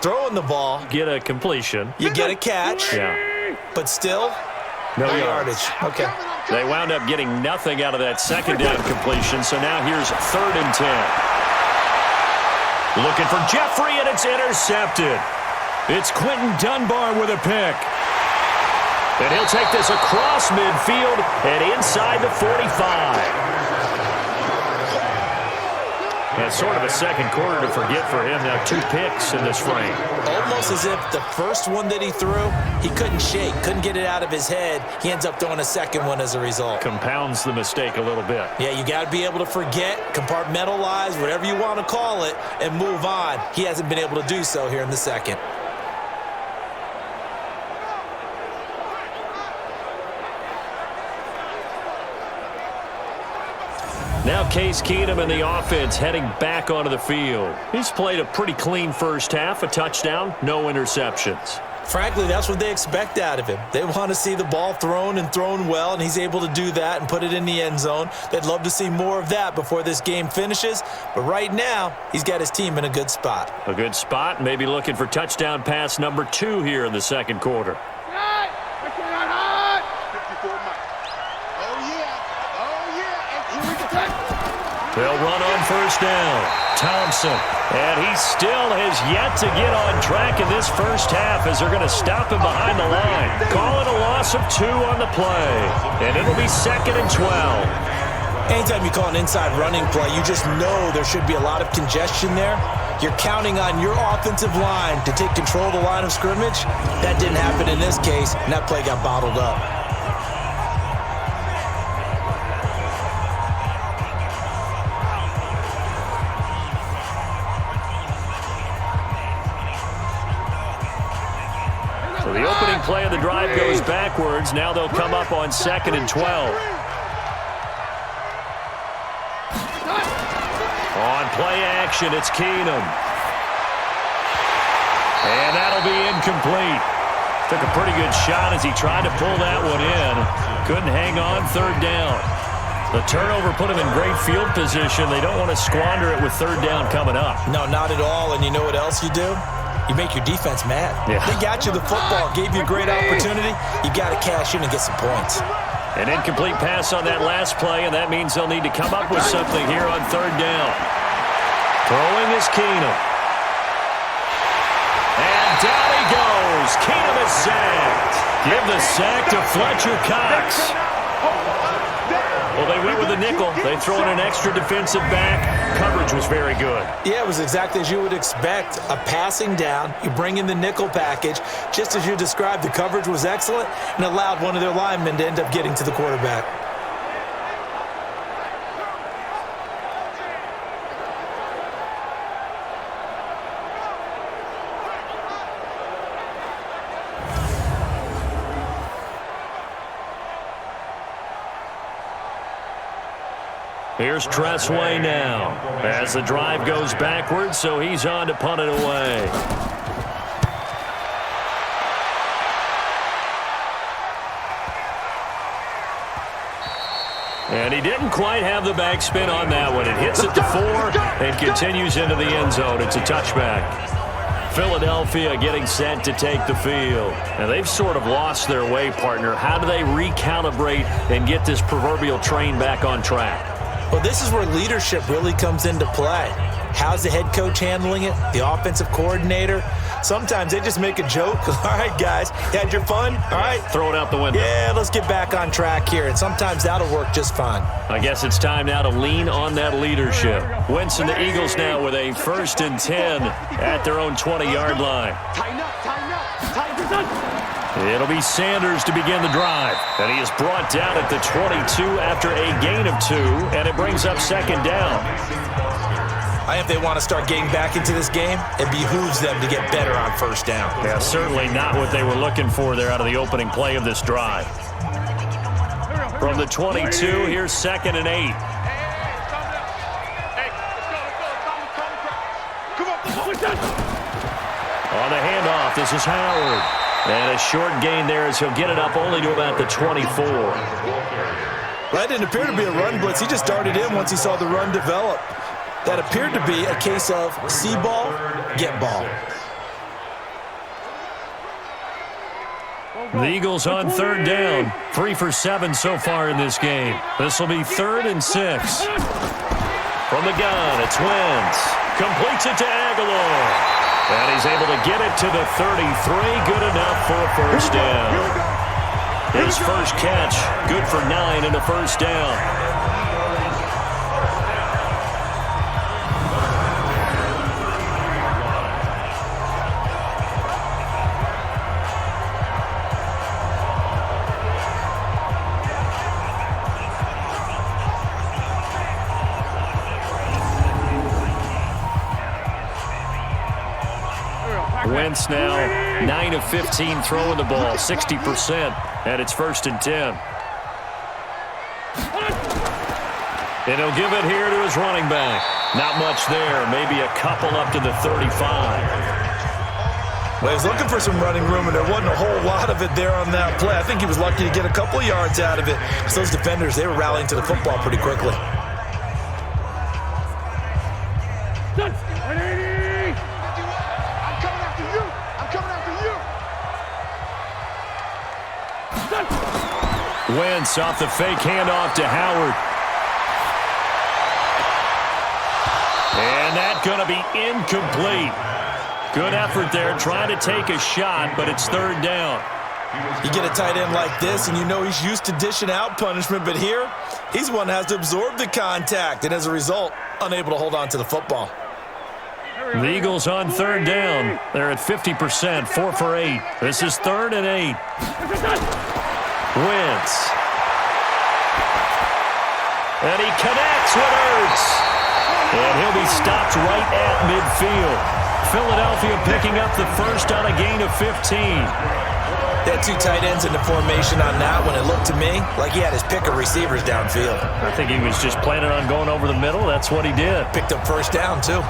throwing the ball, Get a completion. you get a catch, Yeah. but still, No yardage. Okay. They wound up getting nothing out of that second down completion, so now here's 3rd and 10. Looking for Jeffrey, and it's intercepted. It's Quentin Dunbar with a pick. And he'll take this across midfield and inside the 45. And sort of a second quarter to forget for him. Now 2 picks in this frame. Almost as if the first one that he threw, he couldn't shake, couldn't get it out of his head. He ends up throwing a second one as a result. Compounds the mistake a little bit. Yeah, you got to be able to forget, compartmentalize, whatever you want to call it, and move on. He hasn't been able to do so here in the second. Now Case Keenum and the offense heading back onto the field. He's played a pretty clean first half, a touchdown, no interceptions. Frankly, that's what they expect out of him. They want to see the ball thrown and thrown well, and he's able to do that and put it in the end zone. They'd love to see more of that before this game finishes, but right now, he's got his team in a good spot. A good spot, maybe looking for touchdown pass number 2 here in the second quarter. They'll run on first down. Thompson. And he still has yet to get on track in this first half as they're going to stop him behind the line. Call it a loss of 2 on the play. And it'll be 2nd and 12. Anytime you call an inside running play, you just know there should be a lot of congestion there. You're counting on your offensive line to take control of the line of scrimmage. That didn't happen in this case, and that play got bottled up. So the opening play of the drive goes backwards. Now they'll come up on 2nd and 12. On play action, it's Keenum. And that'll be incomplete. Took a pretty good shot as he tried to pull that one in. Couldn't hang on, 3rd down. The turnover put him in great field position. They don't want to squander it with 3rd down coming up. No, not at all. And you know what else you do? You make your defense mad. Yeah. They got you the football, gave you a great opportunity. You got to cash in and get some points. An incomplete pass on that last play, and that means they'll need to come up with something here on 3rd down. Throwing is Keenum. And down he goes. Keenum is sacked. Give the sack to Fletcher Cox. Well, they went with a nickel. They throw in an extra defensive back. Coverage was very good. Yeah, it was exactly as you would expect. A passing down. You bring in the nickel package. Just as you described, the coverage was excellent and allowed one of their linemen to end up getting to the quarterback. Here's Tressway now as the drive goes backwards, so he's on to punt it away. And he didn't quite have the backspin on that one. It hits at the 4 and continues into the end zone. It's a touchback. Philadelphia getting set to take the field. And they've sort of lost their way, partner. How do they recalibrate and get this proverbial train back on track? Well, this is where leadership really comes into play. How's the head coach handling it? The offensive coordinator? Sometimes they just make a joke. All right, guys, you had your fun? All right. Throw it out the window. Yeah, let's get back on track here. And sometimes that'll work just fine. I guess it's time now to lean on that leadership. Wentz and the Eagles now with a 1st and 10 at their own 20-yard line. Tighten up, tighten up, tighten up. It'll be Sanders to begin the drive. And he is brought down at the 22 after a gain of 2, and it brings up 2nd down. If they want to start getting back into this game, it behooves them to get better on 1st down. Yeah, certainly not what they were looking for there out of the opening play of this drive. From the 22, here's 2nd and 8. On the handoff, this is Howard. And a short gain there as he'll get it up only to about the 24. That didn't appear to be a run blitz. He just darted in once he saw the run develop. That appeared to be a case of see ball, get ball. The Eagles on third down. 3 for 7 so far in this game. This will be 3rd and 6. From the gun, it's Wentz. Completes it to Aguilar. And he's able to get it to the 33. Good enough for a first down. His first catch, good for 9 and a first down. Wentz now 9 of 15 throwing the ball, 60%, and it's 1st and 10. And he'll give it here to his running back. Not much there, maybe a couple up to the 35. Well, he was looking for some running room, and there wasn't a whole lot of it there on that play. I think he was lucky to get a couple yards out of it, because those defenders, they were rallying to the football pretty quickly. Wentz off the fake handoff to Howard. And that's going to be incomplete. Good effort there, trying to take a shot, but it's 3rd down. You get a tight end like this, and you know he's used to dishing out punishment, but here, he's the one that has to absorb the contact, and as a result, unable to hold on to the football. The Eagles on 3rd down. They're at 50%, 4 for 8. This is 3rd and 8. Wentz. And he connects with Ertz. And he'll be stopped right at midfield. Philadelphia picking up the first on a gain of 15. They had 2 tight ends in the formation on that one. It looked to me like he had his pick of receivers downfield. I think he was just planning on going over the middle. That's what he did. Picked up first down, too.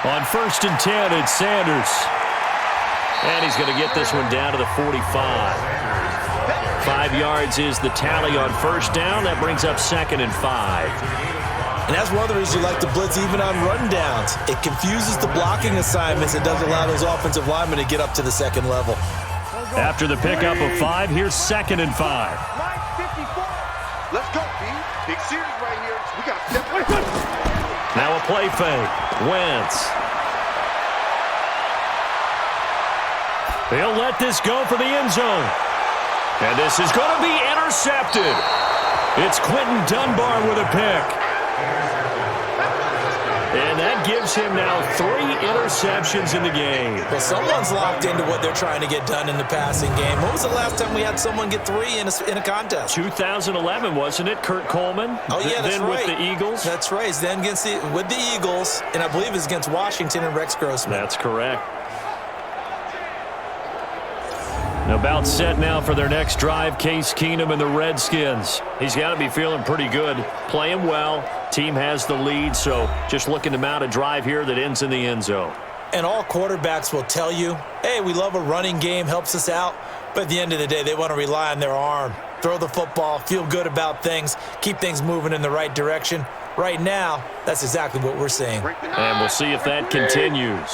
On 1st and 10, it's Sanders. And he's going to get this one down to the 45. 5 yards is the tally on first down. That brings up 2nd and 5. And that's one of the reasons you like to blitz even on rundowns. It confuses the blocking assignments. It doesn't allow those offensive linemen to get up to the 2nd level. After the pickup of 5, here's 2nd and 5. Let's go, B. Big series right here. We got to step away. Now a play fake. Wentz. They'll let this go for the end zone. And this is going to be intercepted. It's Quentin Dunbar with a pick. And that gives him now 3 interceptions in the game. Well, someone's locked into what they're trying to get done in the passing game. When was the last time we had someone get 3 in a contest? 2011, wasn't it? Kurt Coleman? Oh, yeah, that's then right. With the Eagles? That's right. It's then with the Eagles, and I believe it's against Washington and Rex Grossman. That's correct. About set now for their next drive, Case Keenum and the Redskins. He's got to be feeling pretty good, playing well. Team has the lead, so just looking to mount a drive here that ends in the end zone. And all quarterbacks will tell you, hey, we love a running game, helps us out. But at the end of the day, they want to rely on their arm. Throw the football, feel good about things, keep things moving in the right direction. Right now, that's exactly what we're seeing. And we'll see if that continues.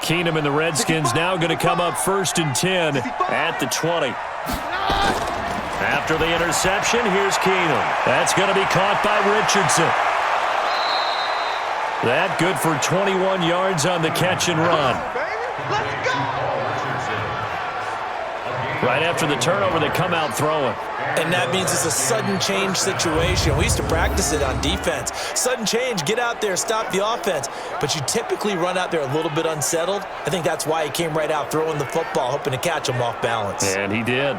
Keenum and the Redskins now going to come up 1st and 10 at the 20. After the interception, here's Keenum. That's going to be caught by Richardson. That good for 21 yards on the catch and run. Right after the turnover, they come out throwing. And that means it's a sudden change situation. We used to practice it on defense. Sudden change, get out there, stop the offense. But you typically run out there a little bit unsettled. I think that's why he came right out throwing the football, hoping to catch him off balance. And he did.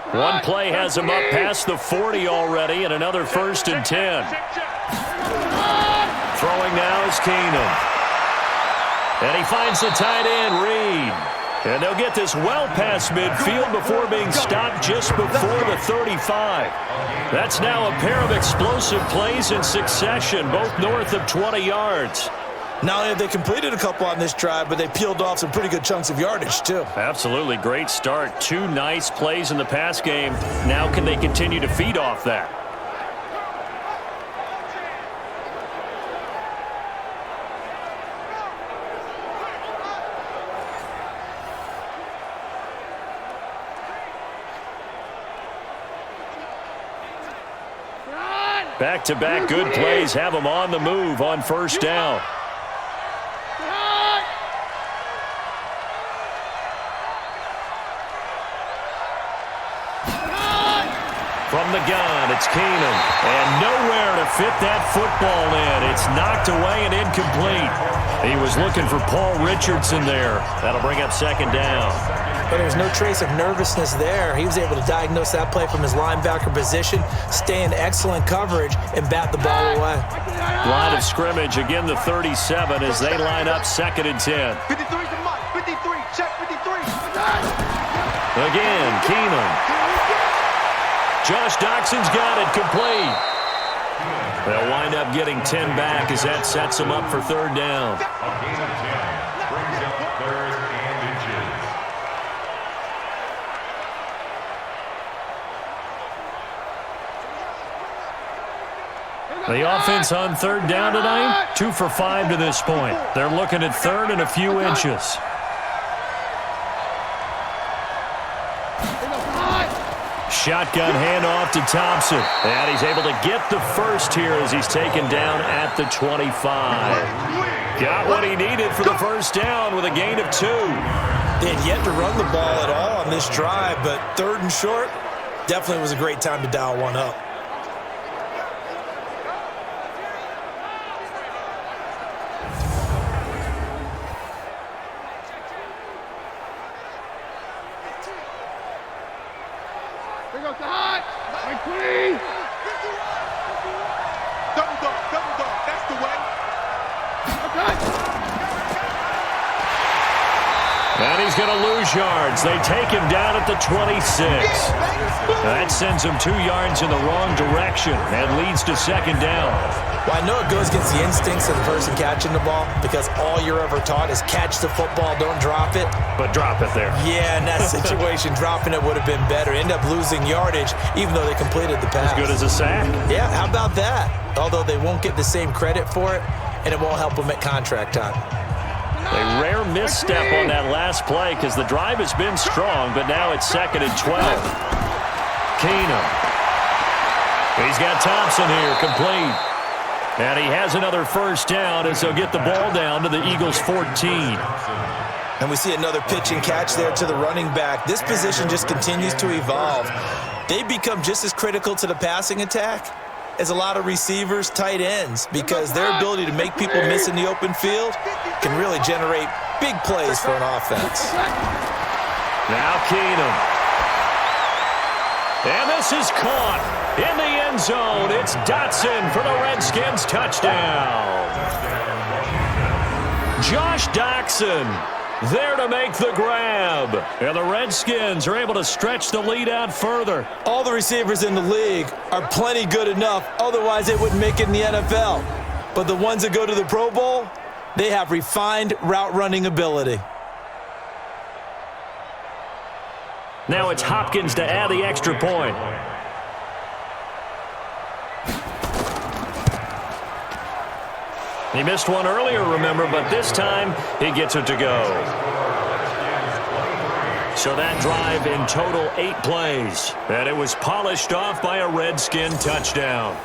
One play has him up past the 40 already, and another 1st and 10. Throwing now is Keenum. And he finds the tight end, Reed. And they'll get this well past midfield before being stopped just before the 35. That's now a pair of explosive plays in succession, both north of 20 yards. Not only have they completed a couple on this drive, but they peeled off some pretty good chunks of yardage, too. Absolutely great start. 2 nice plays in the pass game. Now can they continue to feed off that? Back-to-back good plays have them on the move on 1st down. From the gun, it's Keenum. And nowhere to fit that football in. It's knocked away and incomplete. He was looking for Paul Richardson there. That'll bring up 2nd down. But there was no trace of nervousness there. He was able to diagnose that play from his linebacker position, stay in excellent coverage, and bat the ball away. Line of scrimmage, again the 37 as they line up 2nd and 10. 53's the mark. 53. Check 53. Again, Keenum. Josh Doxson's got it complete. They'll wind up getting 10 back as that sets them up for 3rd down. The offense on 3rd down tonight, 2 for 5 to this point. They're looking at 3rd and a few inches. Shotgun handoff to Thompson. And he's able to get the first here as he's taken down at the 25. Got what he needed for the 1st down with a gain of 2. They had yet to run the ball at all on this drive, but 3rd and short definitely was a great time to dial one up. And he's going to lose yards. They take him down at the 26. That sends him 2 yards in the wrong direction and leads to 2nd down. Well, I know it goes against the instincts of the person catching the ball because all you're ever taught is catch the football, don't drop it. But drop it there. Yeah, in that situation, dropping it would have been better. End up losing yardage even though they completed the pass. As good as a sack. Yeah, how about that? Although they won't get the same credit for it, and it won't help them at contract time. A rare misstep on that last play because the drive has been strong, but now it's 2nd and 12. Keenum. He's got Thompson here, complete. And he has another 1st down as they'll get the ball down to the Eagles' 14. And we see another pitch and catch there to the running back. This position just continues to evolve. They become just as critical to the passing attack as a lot of receivers, tight ends, because their ability to make people miss in the open field can really generate big plays for an offense. Now Keenum. And this is caught in the end zone. It's Dotson for the Redskins touchdown. Josh Doxson there to make the grab. And the Redskins are able to stretch the lead out further. All the receivers in the league are plenty good enough. Otherwise, they wouldn't make it in the NFL. But the ones that go to the Pro Bowl, they have refined route running ability. Now it's Hopkins to add the extra point. He missed one earlier, remember, but this time he gets it to go. So that drive in total 8 plays, and it was polished off by a Redskin touchdown.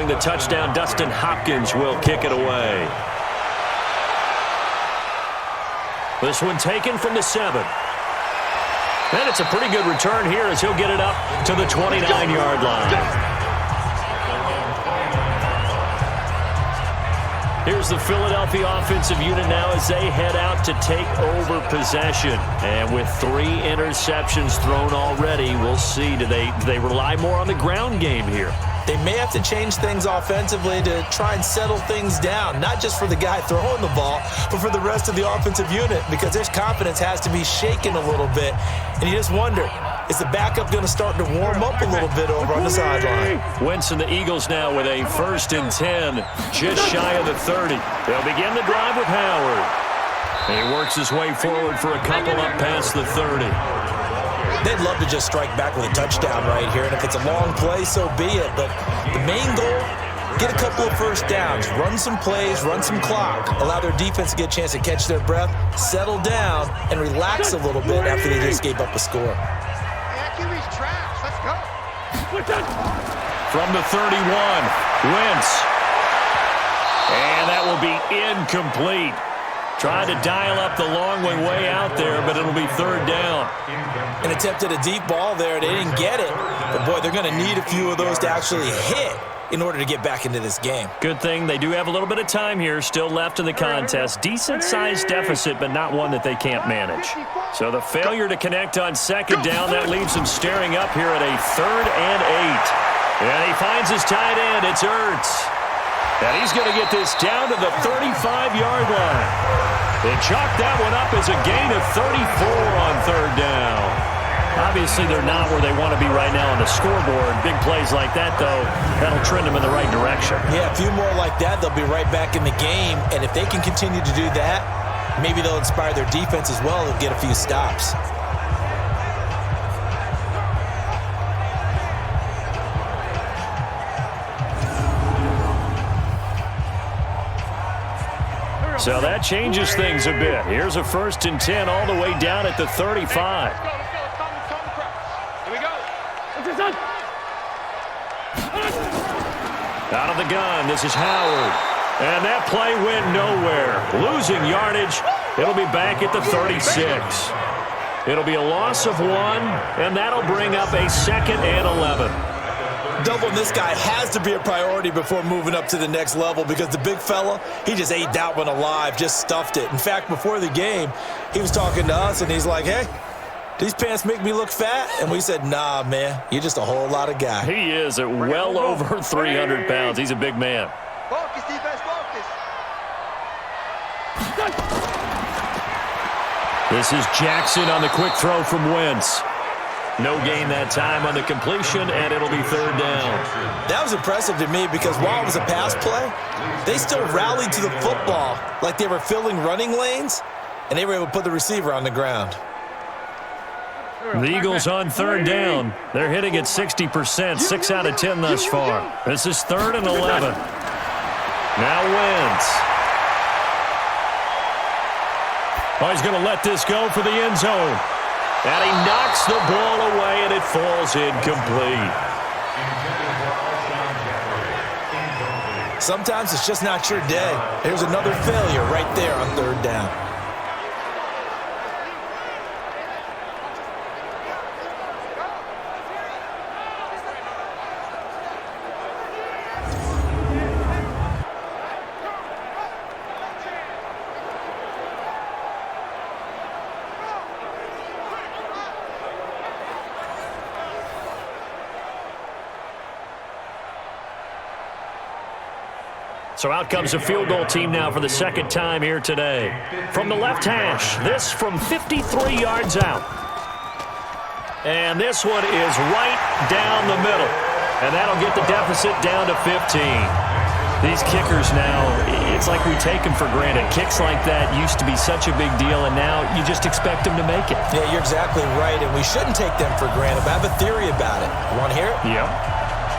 scoring the touchdown. Dustin Hopkins will kick it away. This one taken from the 7. And it's a pretty good return here as he'll get it up to the 29-yard line. Here's the Philadelphia offensive unit now as they head out to take over possession. And with 3 interceptions thrown already, we'll see. Do they rely more on the ground game here? They may have to change things offensively to try and settle things down, not just for the guy throwing the ball, but for the rest of the offensive unit, because their confidence has to be shaken a little bit. And you just wonder, is the backup going to start to warm up a little bit over on the sideline? Wentz and the Eagles now with a 1st and 10, just shy of the 30. They'll begin the drive with Howard. He works his way forward for a couple up past the 30. They'd love to just strike back with a touchdown right here, and if it's a long play, so be it. But the main goal, get a couple of first downs, run some plays, run some clock, allow their defense to get a chance to catch their breath, settle down, and relax a little bit after they just gave up a score. QB's trash. Let's go. From the 31, Wentz. And that will be incomplete. Trying to dial up the long way out there, but it'll be 3rd down. And attempted a deep ball there. They didn't get it. But, boy, they're going to need a few of those to actually hit in order to get back into this game. Good thing they do have a little bit of time here still left in the contest. Decent-sized deficit, but not one that they can't manage. So the failure to connect on 2nd down, that leaves them staring up here at a 3rd and 8. And he finds his tight end. It's Ertz. And he's going to get this down to the 35-yard line. They chalk that one up as a gain of 34 on 3rd down. Obviously, they're not where they want to be right now on the scoreboard. Big plays like that, though, that'll trend them in the right direction. Yeah, a few more like that, they'll be right back in the game. And if they can continue to do that, maybe they'll inspire their defense as well and get a few stops. So that changes things a bit. Here's a 1st and 10 all the way down at the 35. Here we go. Out of the gun, this is Howard. And that play went nowhere. Losing yardage. It'll be back at the 36. It'll be a loss of 1, and that'll bring up a 2nd and 11. Doubling this guy has to be a priority before moving up to the next level, because the big fella, he just ate that one alive, just stuffed it. In fact, before the game, he was talking to us, and he's like, hey, these pants make me look fat? And we said, nah, man, you're just a whole lot of guy. He is at well over 300 pounds. He's a big man. Focus, defense, focus. This is Jackson on the quick throw from Wentz. No gain that time on the completion, and it'll be 3rd down. That was impressive to me, because while it was a pass play, they still rallied to the football like they were filling running lanes, and they were able to put the receiver on the ground. The Eagles on 3rd down. They're hitting at 60%, 6 out of 10 thus far. This is 3rd and 11. Now Wentz. Oh, he's going to let this go for the end zone. And he knocks the ball away, and it falls incomplete. Sometimes it's just not your day. There's another failure right there on 3rd down. So out comes the field goal team now for the 2nd time here today. From the left hash, this from 53 yards out. And this one is right down the middle. And that'll get the deficit down to 15. These kickers now, it's like we take them for granted. Kicks like that used to be such a big deal, and now you just expect them to make it. Yeah, you're exactly right, and we shouldn't take them for granted. But I have a theory about it. You want to hear it? Yep.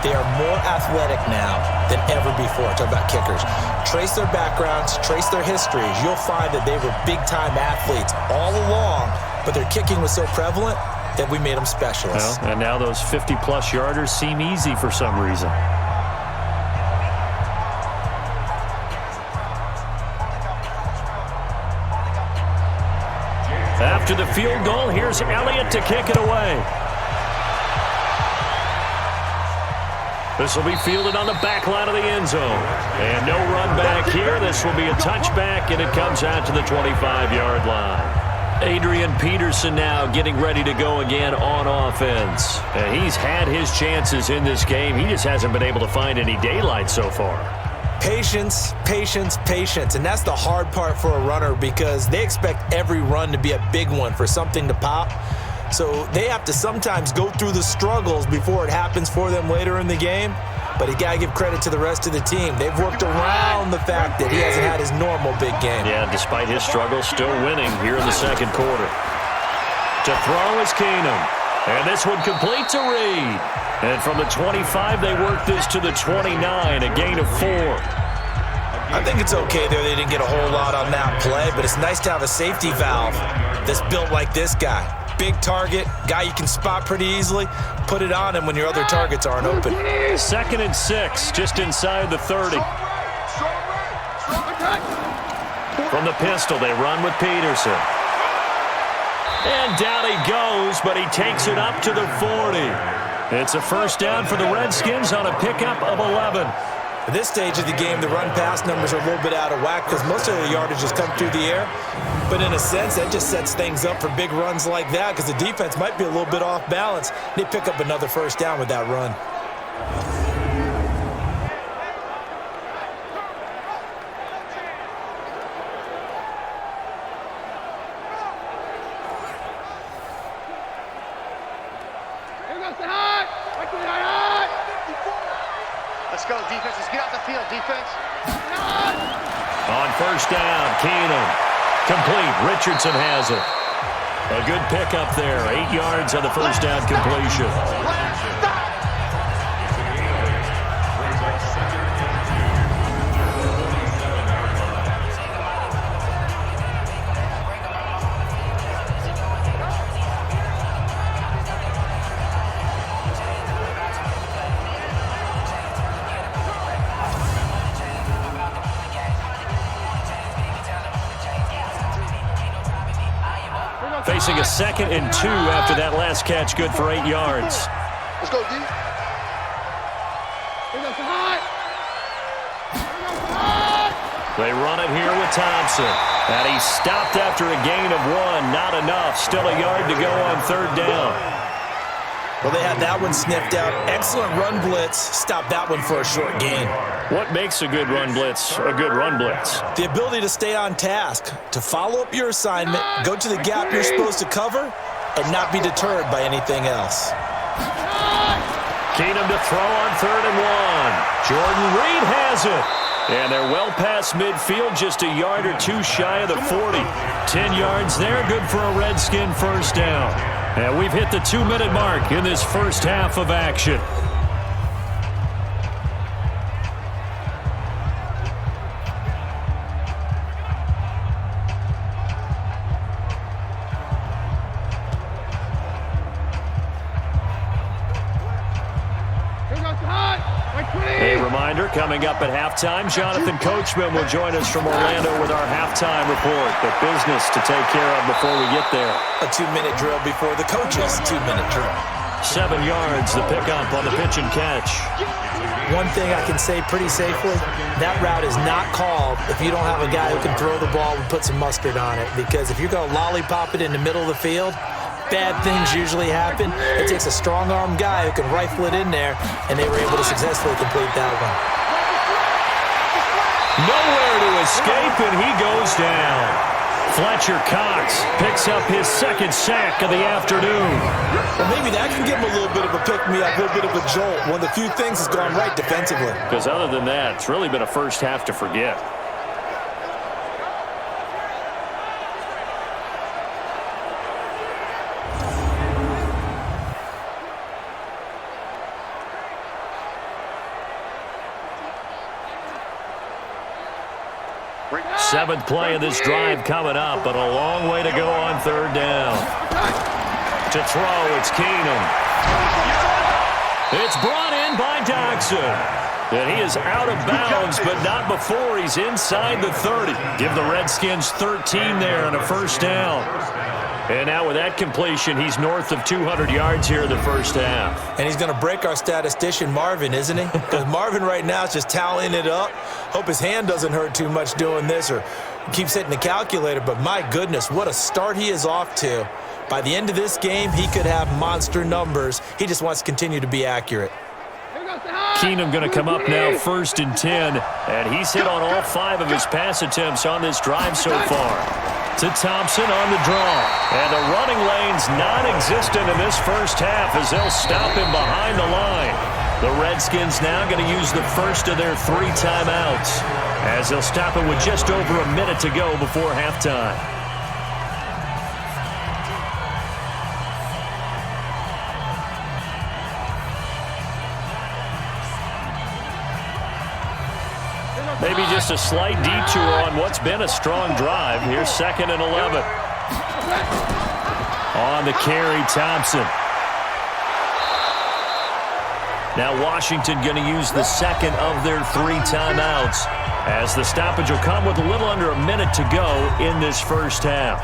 They are more athletic now than ever before. Talk about kickers. Trace their backgrounds, trace their histories. You'll find that they were big-time athletes all along, but their kicking was so prevalent that we made them specialists. Well, and now those 50-plus yarders seem easy for some reason. After the field goal, here's Elliott to kick it away. This will be fielded on the back line of the end zone. And no run back here. This will be a touchback, and it comes out to the 25-yard line. Adrian Peterson now getting ready to go again on offense. And he's had his chances in this game. He just hasn't been able to find any daylight so far. Patience, patience, patience. And that's the hard part for a runner because they expect every run to be a big one for something to pop. So they have to sometimes go through the struggles before it happens for them later in the game. But you got to give credit to the rest of the team. They've worked around the fact that he hasn't had his normal big game. Yeah, despite his struggles, still winning here in the second quarter. To throw is Keenum. And this one complete to Reed. And from the 25, they work this to the 29, a gain of 4. I think it's okay there. They didn't get a whole lot on that play, but it's nice to have a safety valve that's built like this guy. Big target, guy you can spot pretty easily. Put it on him when your other targets aren't open. 2nd and 6, just inside the 30. From the pistol, they run with Peterson. And down he goes, but he takes it up to the 40. It's a first down for the Redskins on a pickup of 11. At this stage of the game, the run-pass numbers are a little bit out of whack because most of the yardage has come through the air. But in a sense, that just sets things up for big runs like that because the defense might be a little bit off balance. They pick up another first down with that run. Let's go, defense. Let's get out the field, defense. On first down, Keenum. Complete. Richardson has it. A good pickup there. 8 yards on the first down completion. Facing a 2nd and 2 after that last catch, good for 8 yards. Let's go, D. They run it here with Thompson. And he stopped after a gain of 1. Not enough. Still a yard to go on third down. Well, they had that one sniffed out. Excellent run blitz. Stop that one for a short gain. What makes a good run blitz a good run blitz? The ability to stay on task, to follow up your assignment, go to the gap you're supposed to cover, and not be deterred by anything else. Keenum to throw on 3rd and 1. Jordan Reed has it. And they're well past midfield, just a yard or 2 shy of the 40. 10 yards there, good for a Redskin first down. And we've hit the 2-minute mark in this first half of action. A reminder, coming up at halftime, Jonathan Coachman will join us from Orlando with our halftime report. The business to take care of before we get there. A 2-minute drill before the coach's 2-minute drill. 7 yards, the pickup on the pitch and catch. One thing I can say pretty safely, that route is not called if you don't have a guy who can throw the ball and put some mustard on it. Because if you're going to lollipop it in the middle of the field, bad things usually happen. It takes a strong-arm guy who can rifle it in there, and they were able to successfully complete that one. Nowhere to escape, and he goes down. Fletcher Cox picks up his 2nd sack of the afternoon. Well, maybe that can give him a little bit of a pick-me-up, a little bit of a jolt. One of the few things has gone right defensively. Because other than that, it's really been a first half to forget. Seventh play of this drive coming up, but a long way to go on third down. To throw, it's Keenum. It's brought in by Dodson. And he is out of bounds, but not before he's inside the 30. Give the Redskins 13 there on a first down. And now with that completion, he's north of 200 yards here in the first half. And he's going to break our statistician, Marvin, isn't he? Because Marvin right now is just tallying it up. Hope his hand doesn't hurt too much doing this or keeps hitting the calculator. But my goodness, what a start he is off to. By the end of this game, he could have monster numbers. He just wants to continue to be accurate. Keenum going to come up now 1st and 10. And he's hit on all 5 of his pass attempts on this drive so far. To Thompson on the draw. And the running lane's non-existent in this first half as they'll stop him behind the line. The Redskins now going to use the first of their 3 timeouts as they'll stop him with just over a minute to go before halftime. Maybe just a slight detour on what's been a strong drive. Here's 2nd and 11. On the carry, Thompson. Now Washington going to use the second of their 3 timeouts as the stoppage will come with a little under a minute to go in this first half.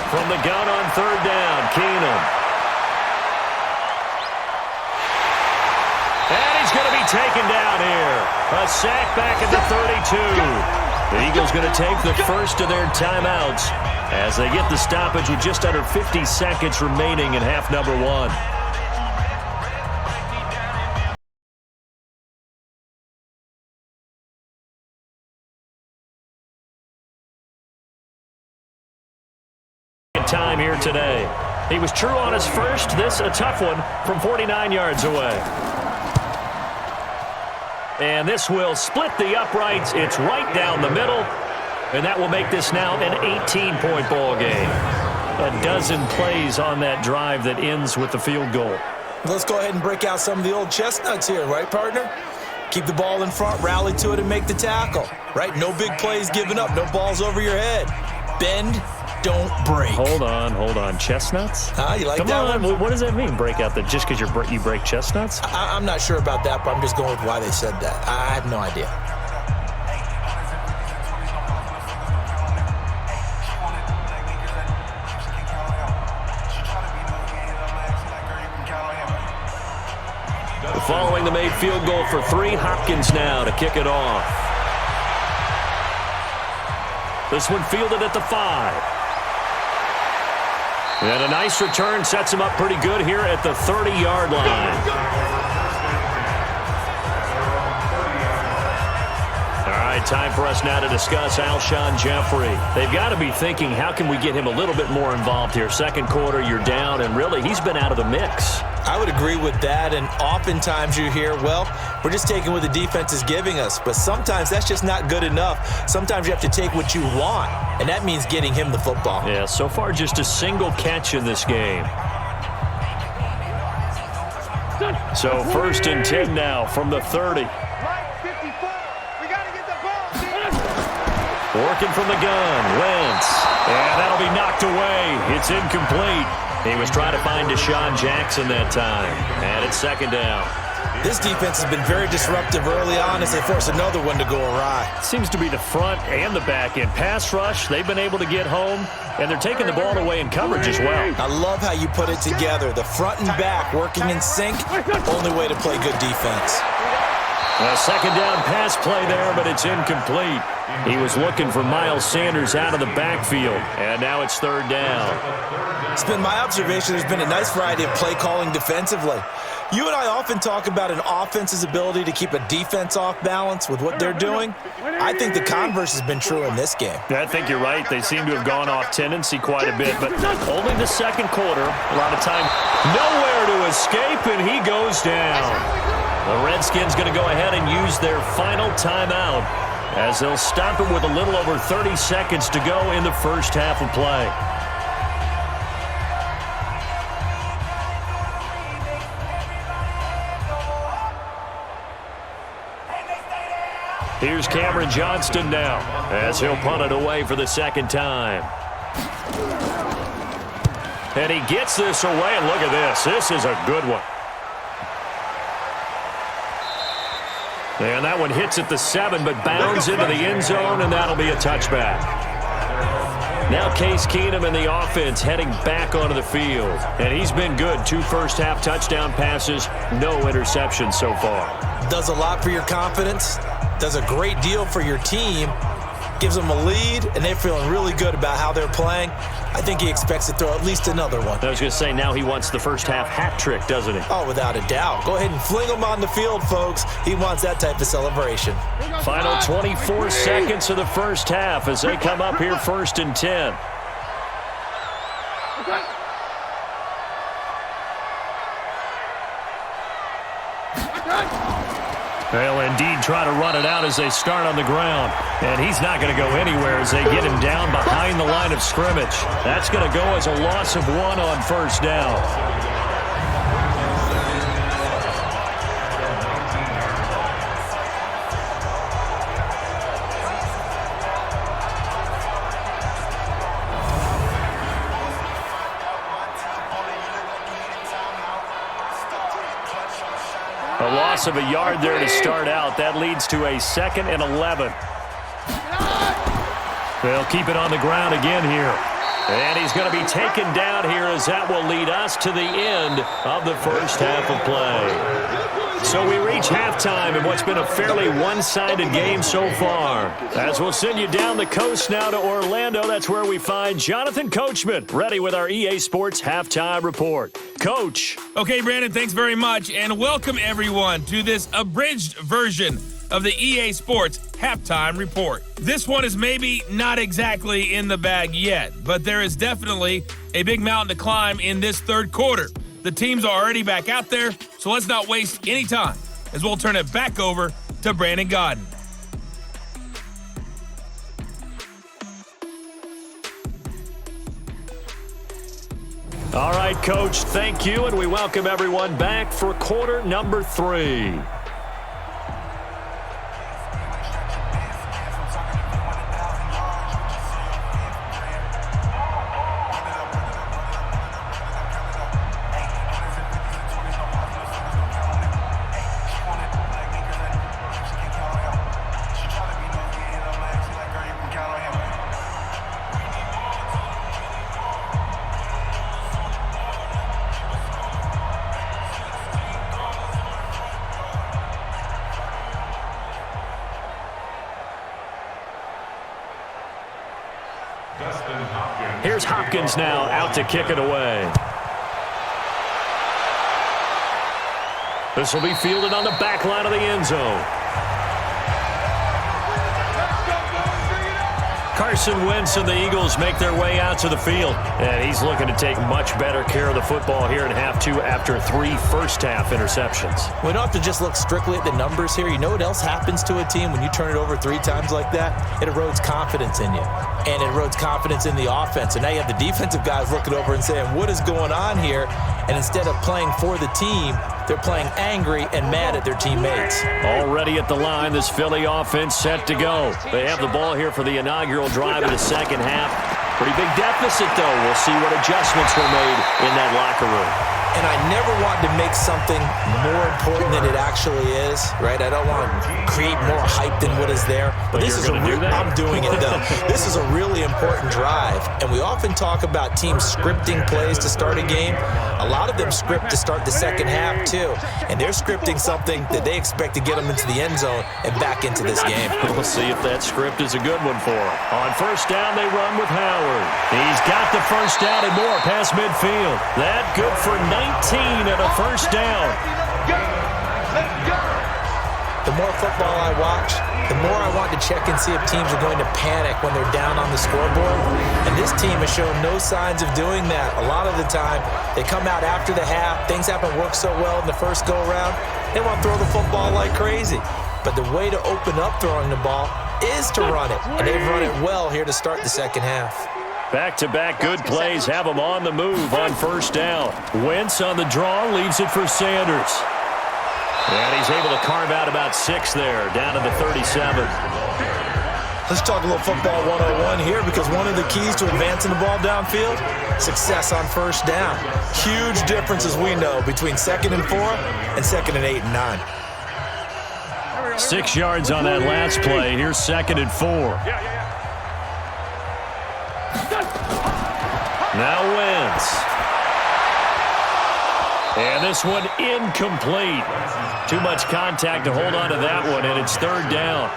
From the gun on 3rd down, Keenum. And he's going to be taken down here. A sack back at the 32. The Eagles going to take the first of their timeouts as they get the stoppage with just under 50 seconds remaining in half number 1. Time here today. He was true on his first. This a tough one from 49 yards away. And this will split the uprights. It's right down the middle. And that will make this now an 18-point ball game. A dozen plays on that drive that ends with the field goal. Let's go ahead and break out some of the old chestnuts here, right, partner? Keep the ball in front, rally to it, and make the tackle, right? No big plays given up, no balls over your head. Bend, don't break. Hold on. Chestnuts? You like Come that on. one? What does that mean, break out? That just because you break chestnuts? I'm not sure about that, but I'm just going with why they said that. I have no idea. Following the made field goal for 3, Hopkins now to kick it off. This one fielded at the 5. And a nice return sets him up pretty good here at the 30-yard line. All right, time for us now to discuss Alshon Jeffrey. They've got to be thinking, how can we get him a little bit more involved here? Second quarter, you're down, and really, he's been out of the mix. I would agree with that, and oftentimes you hear, well, we're just taking what the defense is giving us, but sometimes that's just not good enough. Sometimes you have to take what you want, and that means getting him the football. Yeah, so far just a single catch in this game. So 1st and 10 now from the 30. Working from the gun, Wentz, and that'll be knocked away. It's incomplete. He was trying to find Deshaun Jackson that time, and it's 2nd down. This defense has been very disruptive early on as they force another one to go awry. Seems to be the front and the back end. Pass rush, they've been able to get home, and they're taking the ball away in coverage as well. I love how you put it together. The front and back working in sync, only way to play good defense. A 2nd down pass play there, but it's incomplete. He was looking for Miles Sanders out of the backfield, and now it's 3rd down. It's been my observation there's been a nice variety of play calling defensively. You and I often talk about an offense's ability to keep a defense off balance with what they're doing. I think the converse has been true in this game. I think you're right. They seem to have gone off tendency quite a bit, but only the 2nd quarter. A lot of time, nowhere to escape, and he goes down. The Redskins going to go ahead and use their final timeout as they'll stop it with a little over 30 seconds to go in the first half of play. Here's Cameron Johnston now as he'll punt it away for the second time. And he gets this away, and look at this. This is a good one. And that one hits at the 7, but bounds into the end zone, and that'll be a touchback. Now Case Keenum in the offense heading back onto the field. And he's been good. 2 first-half touchdown passes, no interceptions so far. Does a lot for your confidence. Does a great deal for your team. Gives them a lead, and they're feeling really good about how they're playing. I think he expects to throw at least another one. I was going to say, now he wants the first-half hat trick, doesn't he? Oh, without a doubt. Go ahead and fling him on the field, folks. He wants that type of celebration. Final 24 seconds of the first half as they come up here 1st and 10. They'll indeed try to run it out as they start on the ground. And he's not going to go anywhere as they get him down behind the line of scrimmage. That's going to go as a loss of 1 on first down. A loss of a yard there to start out. That leads to a 2nd and 11. They'll keep it on the ground again here. And he's going to be taken down here as that will lead us to the end of the first half of play. So we reach halftime in what's been a fairly one-sided game so far. As we'll send you down the coast now to Orlando, that's where we find Jonathan Coachman ready with our EA Sports Halftime Report. Coach. Okay, Brandon, thanks very much, and welcome everyone to this abridged version of the EA Sports Halftime Report. This one is maybe not exactly in the bag yet, but there is definitely a big mountain to climb in this third quarter. The teams are already back out there, so let's not waste any time as we'll turn it back over to Brandon Godden. All right, Coach, thank you, and we welcome everyone back for quarter number 3. Here's Hopkins now out to kick it away. This will be fielded on the back line of the end zone. Carson Wentz and the Eagles make their way out to the field. And he's looking to take much better care of the football here in half 2 after 3 first-half interceptions. We don't have to just look strictly at the numbers here. You know what else happens to a team when you turn it over 3 times like that? It erodes confidence in you. And it erodes confidence in the offense. And now you have the defensive guys looking over and saying, what is going on here? And instead of playing for the team, they're playing angry and mad at their teammates. Already at the line, this Philly offense set to go. They have the ball here for the inaugural drive of the second half. Pretty big deficit, though. We'll see what adjustments were made in that locker room. And I never want to make something more important than it actually is, right? I don't want to create more hype than what is there. But this is I'm doing it, though. This is a really important drive. And we often talk about teams scripting plays to start a game. A lot of them script to start the second half, too. And they're scripting something that they expect to get them into the end zone and back into this game. We'll see if that script is a good one for them. On first down, they run with Howard. He's got the first down and more past midfield. That good for 19 and a first down. The more football I watch, the more I want to check and see if teams are going to panic when they're down on the scoreboard. And this team has shown no signs of doing that. A lot of the time, they come out after the half. Things haven't worked so well in the first go-around. They want to throw the football like crazy. But the way to open up throwing the ball is to run it. And they've run it well here to start the second half. Back-to-back good plays have them on the move on first down. Wentz on the draw, leaves it for Sanders. And he's able to carve out about 6 there, down to the 37. Let's talk a little football 101 here, because one of the keys to advancing the ball downfield, success on first down. Huge difference, as we know, between 2nd and 4 and 2nd and 8 and 9. 6 yards on that last play. Here's 2nd and 4. Now Wentz. And this one incomplete. Too much contact to hold on to that one, and it's 3rd down.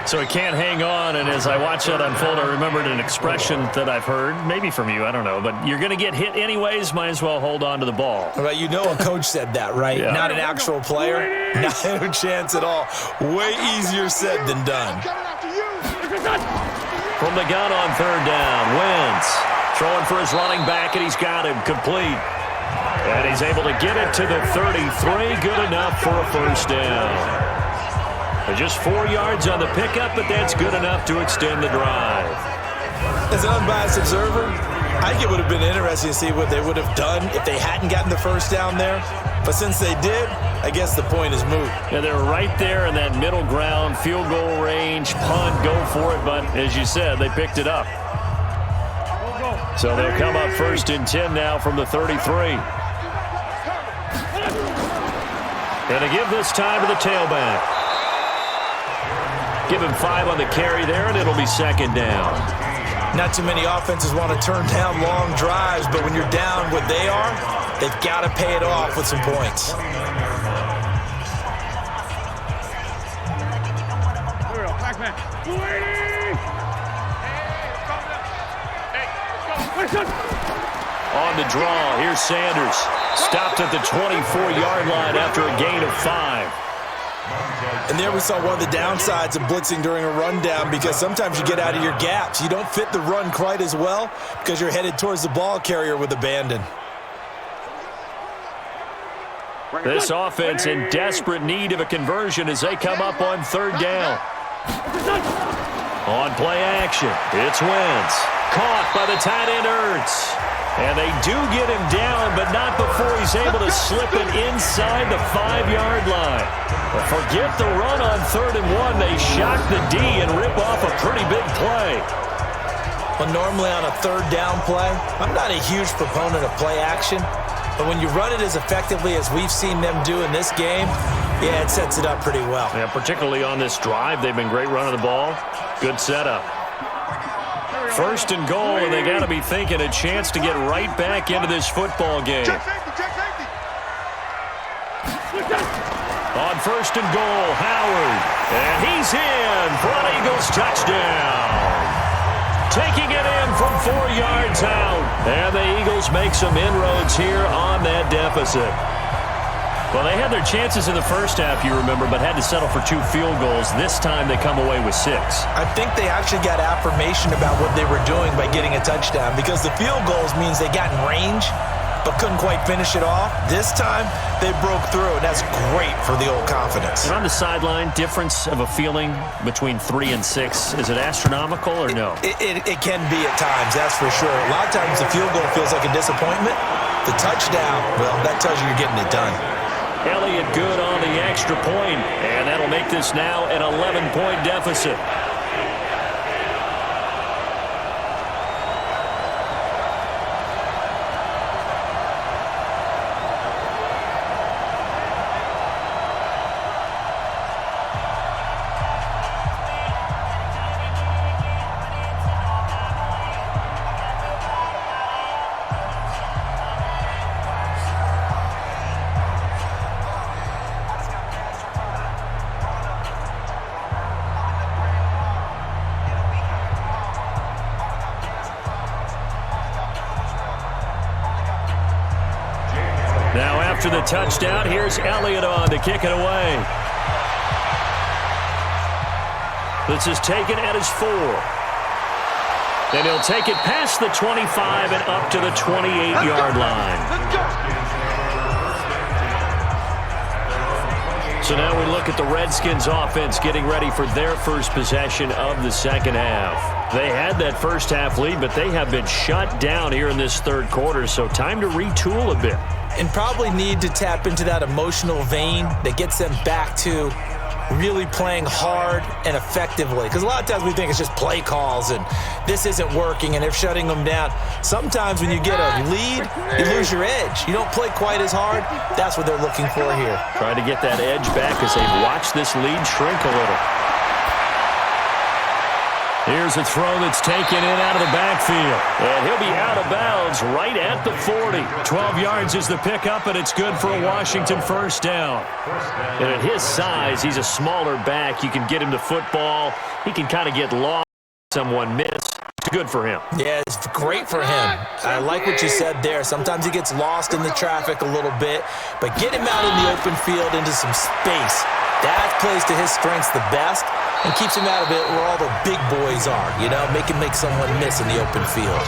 So he can't hang on, and as I watch that unfold, I remembered an expression that I've heard, maybe from you, I don't know, but you're going to get hit anyways, might as well hold on to the ball. Well, you know a coach said that, right? Yeah. Not an actual player. No chance at all. Way easier said than done. From the gun on 3rd down, Wentz throwing for his running back, and he's got him complete. And he's able to get it to the 33. Good enough for a first down. Just 4 yards on the pickup, but that's good enough to extend the drive. As an unbiased observer, I think it would have been interesting to see what they would have done if they hadn't gotten the first down there. But since they did, I guess the point is moot. Yeah, they're right there in that middle ground, field goal range, punt, go for it. But as you said, they picked it up. So they'll come up 1st and 10 now from the 33. And to give this time to the tailback. Give him 5 on the carry there, and it'll be 2nd down. Not too many offenses want to turn down long drives, but when you're down what they are, they've got to pay it off with some points. On the draw, here's Sanders. Stopped at the 24-yard line after a gain of 5. And there we saw one of the downsides of blitzing during a rundown, because sometimes you get out of your gaps. You don't fit the run quite as well because you're headed towards the ball carrier with abandon. This offense in desperate need of a conversion as they come up on 3rd down. On play action, it's Wentz. Caught by the tight end Ertz. And they do get him down, but not before he's able to slip it inside the 5-yard line. But forget the run on 3rd and 1. They shock the D and rip off a pretty big play. Well, normally on a 3rd down play, I'm not a huge proponent of play action. But when you run it as effectively as we've seen them do in this game, yeah, it sets it up pretty well. Yeah, particularly on this drive, they've been great running the ball. Good setup. 1st and goal, and they got to be thinking a chance to get right back into this football game. On 1st and goal, Howard. And he's in for an Eagles touchdown. Taking it in from 4 yards out. And the Eagles make some inroads here on that deficit. Well, they had their chances in the first half, you remember, but had to settle for 2 field goals. This time they come away with 6. I think they actually got affirmation about what they were doing by getting a touchdown, because the field goals means they got in range but couldn't quite finish it off. This time they broke through, and that's great for the old confidence. And on the sideline, difference of a feeling between 3 and 6, is it astronomical or no? It can be at times, that's for sure. A lot of times the field goal feels like a disappointment. The touchdown, well, that tells you you're getting it done. Elliott good on the extra point, and that'll make this now an 11-point deficit. Now after the touchdown, here's Elliott on to kick it away. This is taken at his 4. And he'll take it past the 25 and up to the 28-yard line. So now we look at the Redskins offense getting ready for their first possession of the second half. They had that first half lead, but they have been shut down here in this third quarter, so time to retool a bit. and probably need to tap into that emotional vein that gets them back to really playing hard and effectively. Because a lot of times we think it's just play calls and this isn't working and they're shutting them down. Sometimes when you get a lead, you lose your edge. You don't play quite as hard. That's what they're looking for here. Trying to get that edge back as they've watched this lead shrink a little. Here's a throw that's taken in out of the backfield. And he'll be out of bounds right at the 40. 12 yards is the pickup, and it's good for a Washington first down. And at his size, he's a smaller back. You can get him to football. He can kind of get lost. Someone miss. It's good for him. Yeah, it's great for him. I like what you said there. Sometimes he gets lost in the traffic a little bit, but get him out in the open field into some space. That plays to his strengths the best and keeps him out of it where all the big boys are, you know, make someone miss in the open field.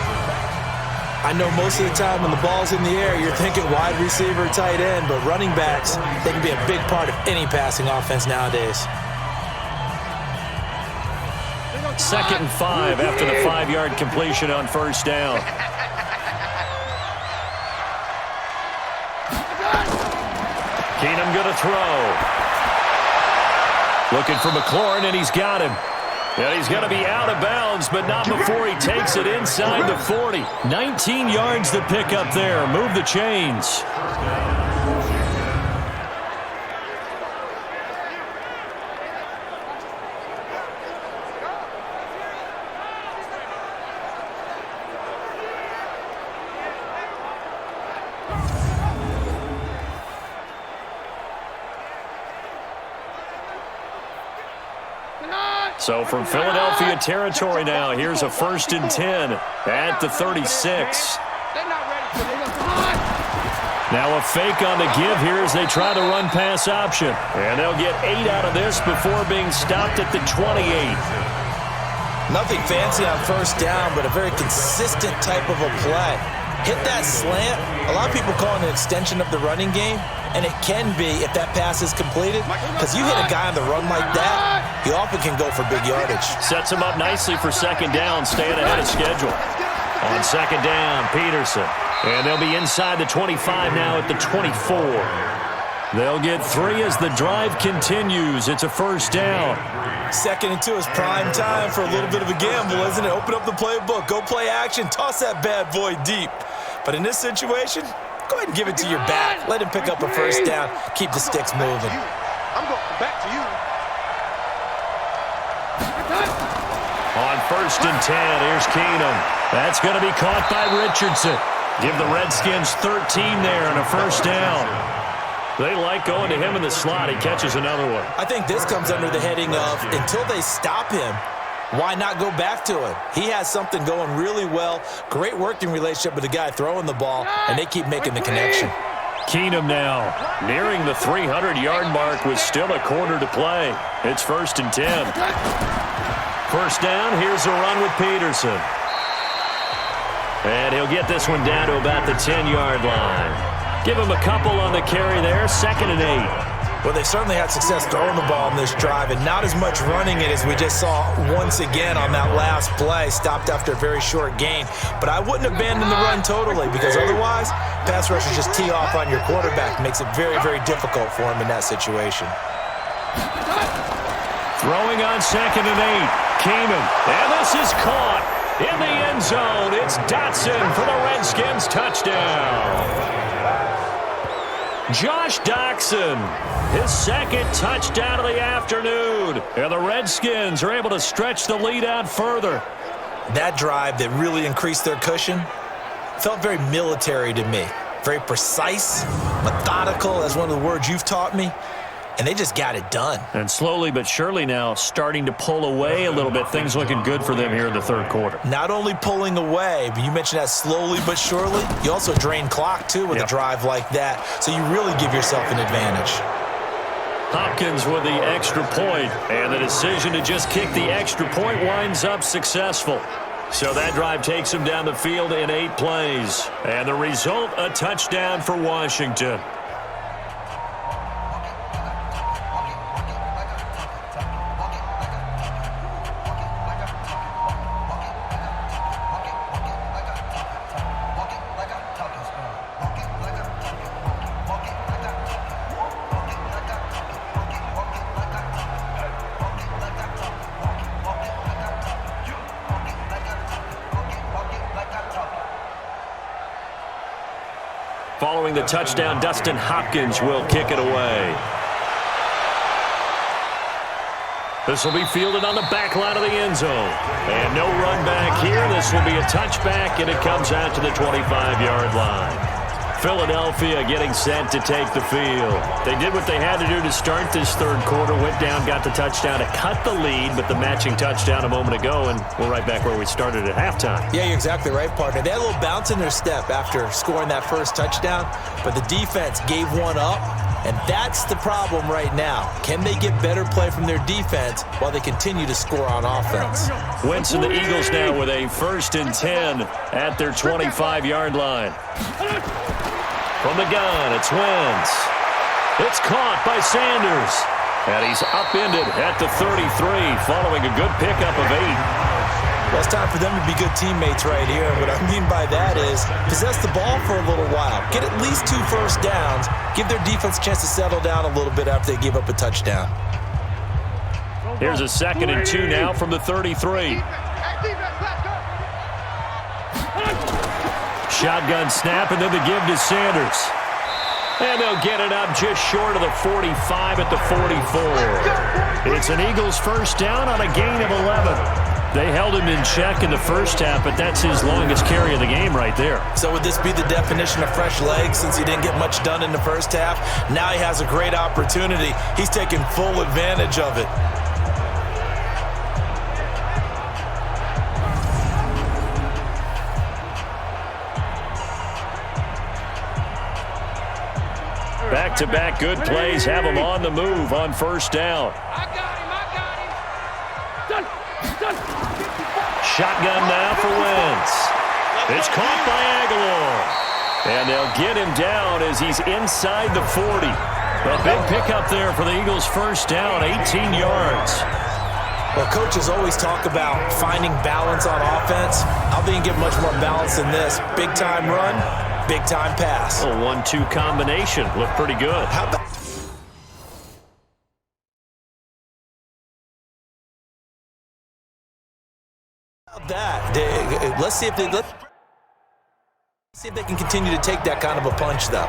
I know most of the time when the ball's in the air, you're thinking wide receiver, tight end, but running backs, they can be a big part of any passing offense nowadays. 2nd and 5 after the 5-yard completion on first down. Keenum going to throw. Looking for McLaurin, and he's got him. And he's going to be out of bounds, but not before he takes it inside the 40. 19 yards to pick up there. Move the chains. So from Philadelphia territory now, here's a 1st and 10 at the 36. Now a fake on the give here as they try the run-pass option. And they'll get 8 out of this before being stopped at the 28. Nothing fancy on first down, but a very consistent type of a play. Hit that slant. A lot of people call it an extension of the running game, and it can be if that pass is completed, because you hit a guy on the run like that, he often can go for big yardage. Sets him up nicely for 2nd down, staying ahead of schedule. On 2nd down, Peterson. And they'll be inside the 25 now at the 24. They'll get 3 as the drive continues. It's a first down. 2nd and 2 is prime time for a little bit of a gamble, isn't it? Open up the playbook, go play action, toss that bad boy deep. But in this situation, go ahead and give it to your back. Let him pick up a first down. Keep the sticks moving. I'm going back to you. On 1st and 10, here's Keenum. That's going to be caught by Richardson. Give the Redskins 13 there and a first down. They like going to him in the slot. He catches another one. I think this comes under the heading of until they stop him, why not go back to him? He has something going really well. Great working relationship with the guy throwing the ball, and they keep making the connection. Keenum now nearing the 300-yard mark with still a quarter to play. It's 1st and 10. First down, here's a run with Peterson. And he'll get this one down to about the 10-yard line. Give him a couple on the carry there, 2nd and 8. Well, they certainly had success throwing the ball in this drive, and not as much running it as we just saw once again on that last play, stopped after a very short gain. But I wouldn't abandon the run totally, because otherwise, pass rushers just tee off on your quarterback. Makes it very, very difficult for him in that situation. Throwing on 2nd and 8. Keenum, and this is caught in the end zone. It's Dotson for the Redskins touchdown. Josh Doctson, his 2nd touchdown of the afternoon. And the Redskins are able to stretch the lead out further. That drive that really increased their cushion felt very military to me. Very precise, methodical, that's one of the words you've taught me. And they just got it done. And slowly but surely now starting to pull away a little bit. Things looking good for them here in the 3rd quarter. Not only pulling away, but you mentioned that slowly but surely. You also drain clock, too, with a drive like that. So you really give yourself an advantage. Hopkins with the extra point. And the decision to just kick the extra point winds up successful. So that drive takes him down the field in 8 plays. And the result, a touchdown for Washington. following the touchdown, Dustin Hopkins will kick it away. This will be fielded on the back line of the end zone. And no run back here. This will be a touchback, and it comes out to the 25-yard line. Philadelphia getting set to take the field. They did what they had to do to start this third quarter. Went down, got the touchdown to cut the lead, but the matching touchdown a moment ago, and we're right back where we started at halftime. Yeah, you're exactly right, partner. They had a little bounce in their step after scoring that first touchdown, but the defense gave one up, and that's the problem right now. Can they get better play from their defense while they continue to score on offense? Wentz and the Eagles now with a 1st and 10 at their 25-yard line. From the gun, it's Wentz. It's caught by Sanders. And he's upended at the 33, following a good pickup of 8. Well, it's time for them to be good teammates right here. What I mean by that is possess the ball for a little while. Get at least 2 first downs. Give their defense a chance to settle down a little bit after they give up a touchdown. Here's a 2nd and 2 now from the 33. Shotgun snap, and then the give to Sanders. And they'll get it up just short of the 45 at the 44. It's an Eagles first down on a gain of 11. They held him in check in the first half, but that's his longest carry of the game right there. So would this be the definition of fresh legs since he didn't get much done in the first half? Now he has a great opportunity. He's taking full advantage of it. Back-to-back good plays have him on the move on first down. I got him. Done. Shotgun now for Wentz. It's caught by Aguilar. And they'll get him down as he's inside the 40. A big pickup there for the Eagles first down, 18 yards. Well, coaches always talk about finding balance on offense. How they can get much more balance than this? Big-time run, big-time pass. A 1-2 combination. Looked pretty good. How about that? Let's see if they can continue to take that kind of a punch, though.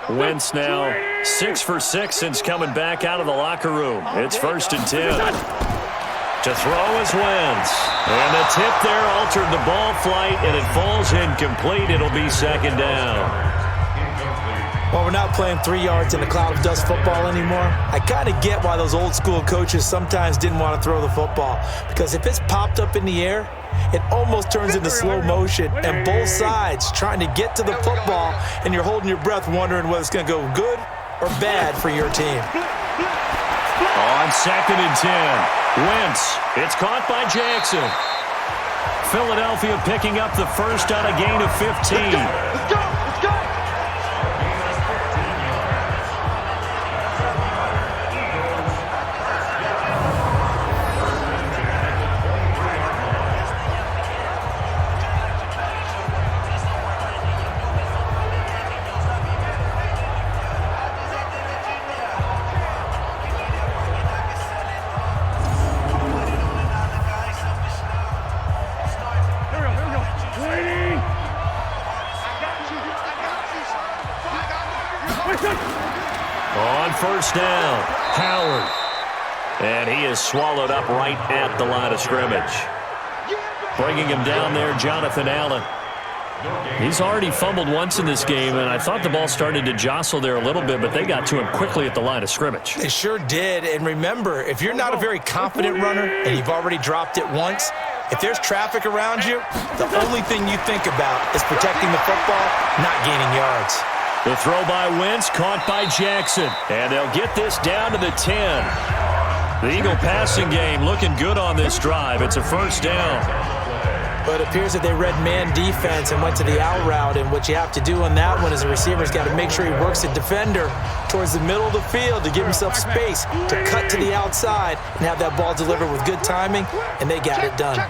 Wentz now 6 for 6 since coming back out of the locker room. It's 1st and 10. To throw is Wentz. And the tip there altered the ball flight, and it falls incomplete. It'll be 2nd down. Well, we're not playing 3 yards in a cloud of dust football anymore. I kind of get why those old school coaches sometimes didn't want to throw the football. Because if it's popped up in the air, it almost turns into slow motion, and both sides trying to get to the football, and you're holding your breath wondering whether it's going to go good or bad for your team. On 2nd and 10, Wentz. It's caught by Jackson. Philadelphia picking up the first on a gain of 15. Let's go! On first down, Howard. And he is swallowed up right at the line of scrimmage. Bringing him down there, Jonathan Allen. He's already fumbled once in this game, and I thought the ball started to jostle there a little bit, but they got to him quickly at the line of scrimmage. They sure did. And remember, if you're not a very confident runner and you've already dropped it once, if there's traffic around you, the only thing you think about is protecting the football, not gaining yards. The throw by Wentz, caught by Jackson. And they'll get this down to the 10. The Eagle passing game looking good on this drive. It's a first down. But it appears that they read man defense and went to the out route, and what you have to do on that one is the receiver's got to make sure he works the defender towards the middle of the field to give himself space to cut to the outside and have that ball delivered with good timing, and they got it done.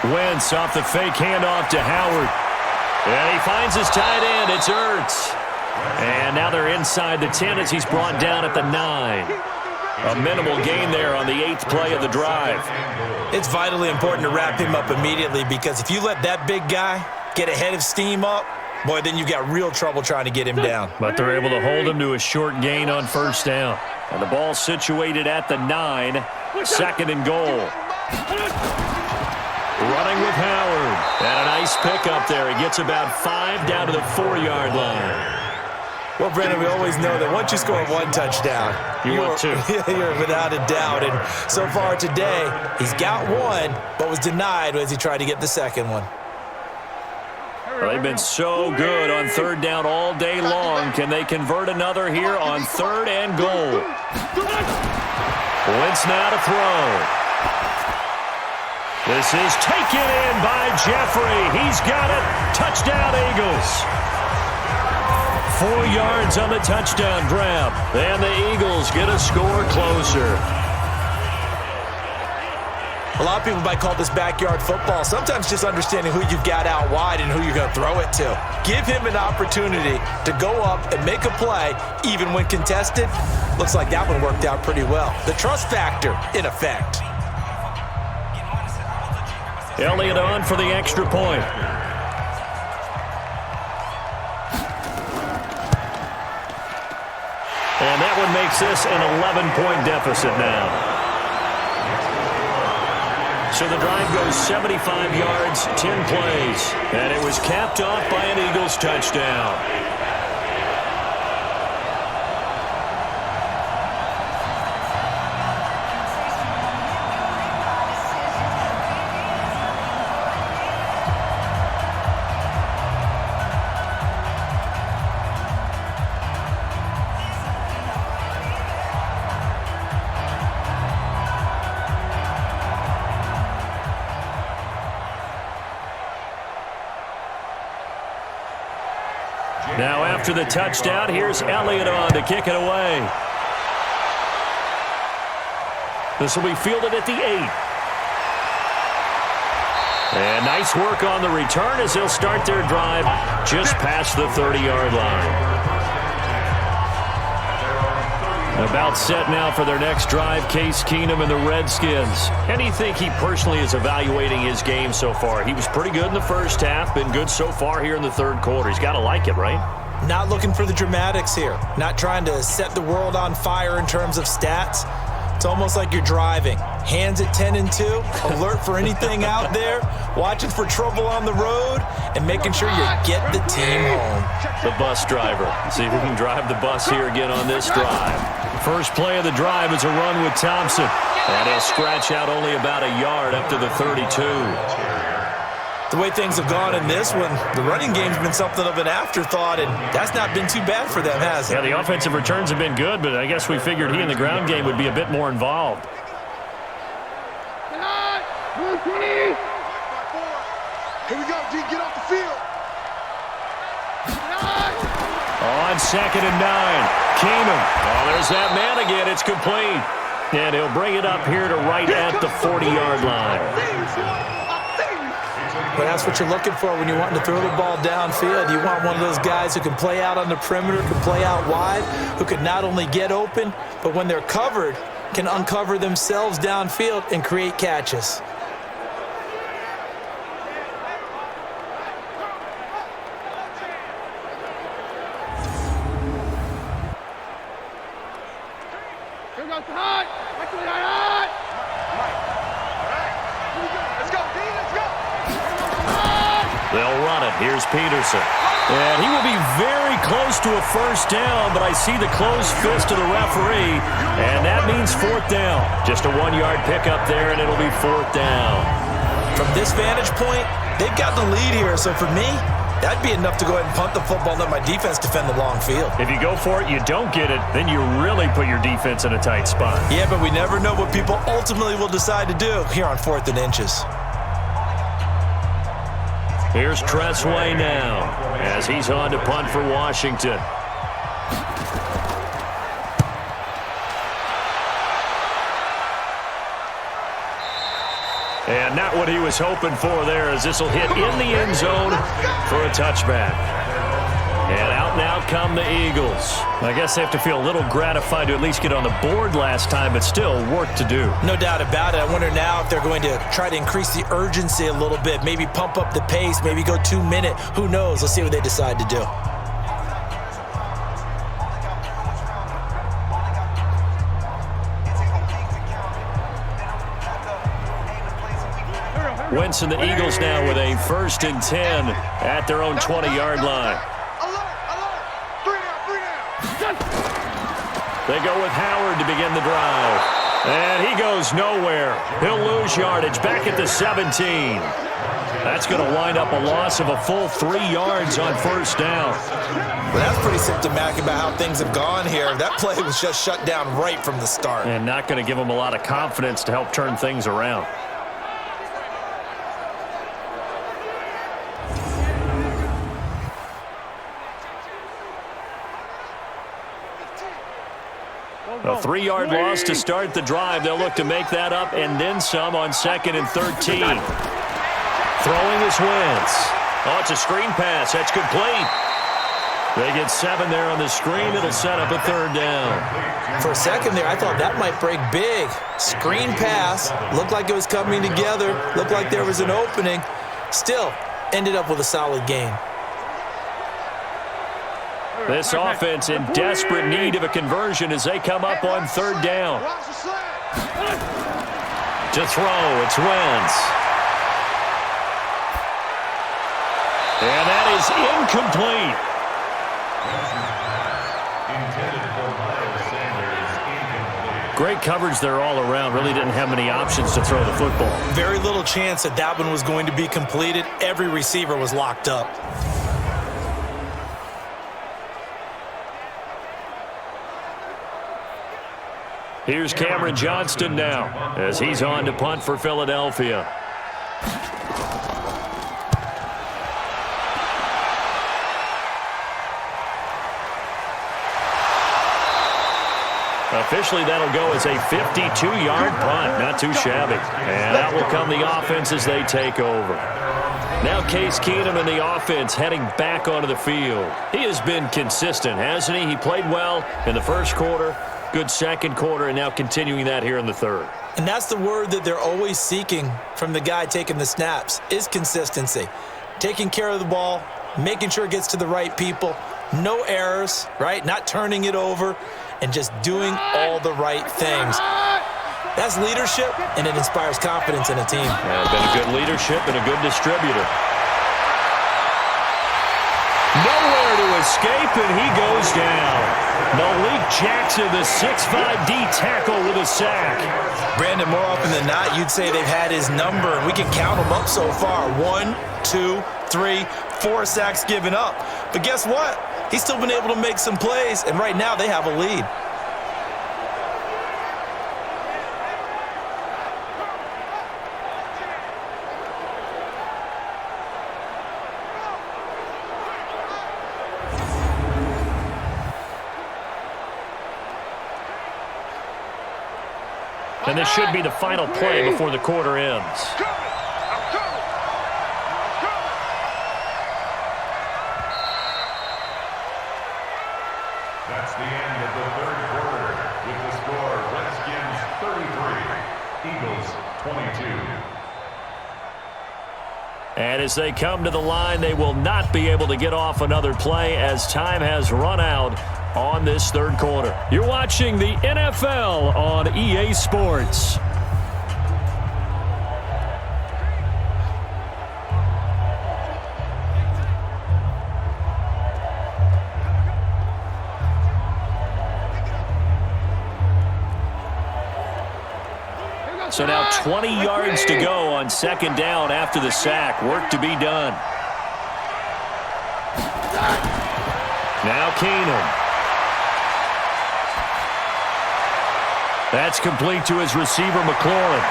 Wentz off the fake handoff to Howard. And he finds his tight end. It's Ertz. And now they're inside the 10 as he's brought down at the 9. A minimal gain there on the 8th play of the drive. It's vitally important to wrap him up immediately, because if you let that big guy get ahead of steam up, boy, then you've got real trouble trying to get him down. But they're able to hold him to a short gain on first down. And the ball situated at the 9, second and goal. Running with Howard. And a nice pickup there. He gets about 5 down to the 4-yard line. Well, Brandon, we always know that once you score one touchdown, want two. You're without a doubt. And so far today, he's got one, but was denied as he tried to get the second one. Well, they've been so good on third down all day long. Can they convert another here on third and goal? Wentz now to throw. This is taken in by Jeffrey. He's got it. Touchdown, Eagles. 4 yards on the touchdown grab. And the Eagles get a score closer. A lot of people might call this backyard football. Sometimes just understanding who you've got out wide and who you're going to throw it to. Give him an opportunity to go up and make a play, even when contested. Looks like that one worked out pretty well. The trust factor, in effect. Elliott on for the extra point. And that one makes this an 11-point deficit now. So the drive goes 75 yards, 10 plays. And it was capped off by an Eagles touchdown. Now after the touchdown, here's Elliott on to kick it away. This will be fielded at the 8. And nice work on the return as they'll start their drive just past the 30-yard line. About set now for their next drive, Case Keenum and the Redskins. And do you think he personally is evaluating his game so far? He was pretty good in the first half, been good so far here in the third quarter. He's got to like it, right? Not looking for the dramatics here. Not trying to set the world on fire in terms of stats. It's almost like you're driving. Hands at 10 and 2, alert for anything out there, watching for trouble on the road, and making sure you get the team home. The bus driver. See if we can drive the bus here again on this drive. First play of the drive is a run with Thompson. And he'll scratch out only about a yard up to the 32. The way things have gone in this one, the running game's been something of an afterthought, and that's not been too bad for them, has it? Yeah, the offensive returns have been good, but I guess we figured he in the ground game would be a bit more involved. Here we go, D. Get off the field. On second and 9. Keenum. Oh, there's that man again. It's complete. And he'll bring it up here to right at the 40-yard line. But that's what you're looking for when you're wanting to throw the ball downfield. You want one of those guys who can play out on the perimeter, can play out wide, who can not only get open, but when they're covered, can uncover themselves downfield and create catches. Let's go, D, let's go. They'll run it. Here's Peterson. And he will be very close to a first down, but I see the closed fist of the referee, and that means fourth down. Just a 1-yard pickup there, and it'll be fourth down. From this vantage point, they've got the lead here, so for me, that'd be enough to go ahead and punt the football and let my defense defend the long field. If you go for it, you don't get it, then you really put your defense in a tight spot. Yeah, but we never know what people ultimately will decide to do here on 4th and inches. Here's Tressway now as he's on to punt for Washington. And not what he was hoping for there, as this will hit in the end zone for a touchback. And out now come the Eagles. I guess they have to feel a little gratified to at least get on the board last time, but still work to do. No doubt about it. I wonder now if they're going to try to increase the urgency a little bit, maybe pump up the pace, maybe go 2-minute. Who knows? Let's see what they decide to do. Wentz and the Eagles now with a 1st and 10 at their own 20-yard line. They go with Howard to begin the drive. And he goes nowhere. He'll lose yardage back at the 17. That's going to wind up a loss of a full 3 yards on first down. Well, that's pretty symptomatic about how things have gone here. That play was just shut down right from the start. And not going to give them a lot of confidence to help turn things around. A 3-yard loss to start the drive. They'll look to make that up and then some on 2nd and 13. Throwing is Wentz. Oh, it's a screen pass. That's complete. They get 7 there on the screen. It'll set up a 3rd down. For a second there, I thought that might break big. Screen pass. Looked like it was coming together. Looked like there was an opening. Still, ended up with a solid game. This offense in desperate need of a conversion as they come up on 3rd down. To throw, it's Wentz. And that is incomplete. Great coverage there all around. Really didn't have many options to throw the football. Very little chance that that one was going to be completed. Every receiver was locked up. Here's Cameron Johnston now as he's on to punt for Philadelphia. Officially, that'll go as a 52-yard punt. Not too shabby. And out will come the offense as they take over. Now Case Keenum and the offense heading back onto the field. He has been consistent, hasn't he? He played well in the first quarter. Good second quarter, and now continuing that here in the third. And that's the word that they're always seeking from the guy taking the snaps, is consistency. Taking care of the ball, making sure it gets to the right people, no errors, right? Not turning it over, and just doing all the right things. That's leadership, and it inspires confidence in a team. Yeah, been a good leadership and a good distributor. Nowhere to escape, and he goes down. Malik Jackson, the 6'5" D tackle with a sack. Brandon, more often than not, you'd say they've had his number, and we can count them up so far. 1, 2, 3, 4 sacks given up. But guess what? He's still been able to make some plays, and right now they have a lead. And this should be the final play before the quarter ends. That's the end of the third quarter with the score Redskins 33, Eagles 22. And as they come to the line, they will not be able to get off another play as time has run out on this third quarter. You're watching the NFL on EA Sports. So now 20 yards to go on second down after the sack. Work to be done. Now Keenum. That's complete to his receiver, McLaurin.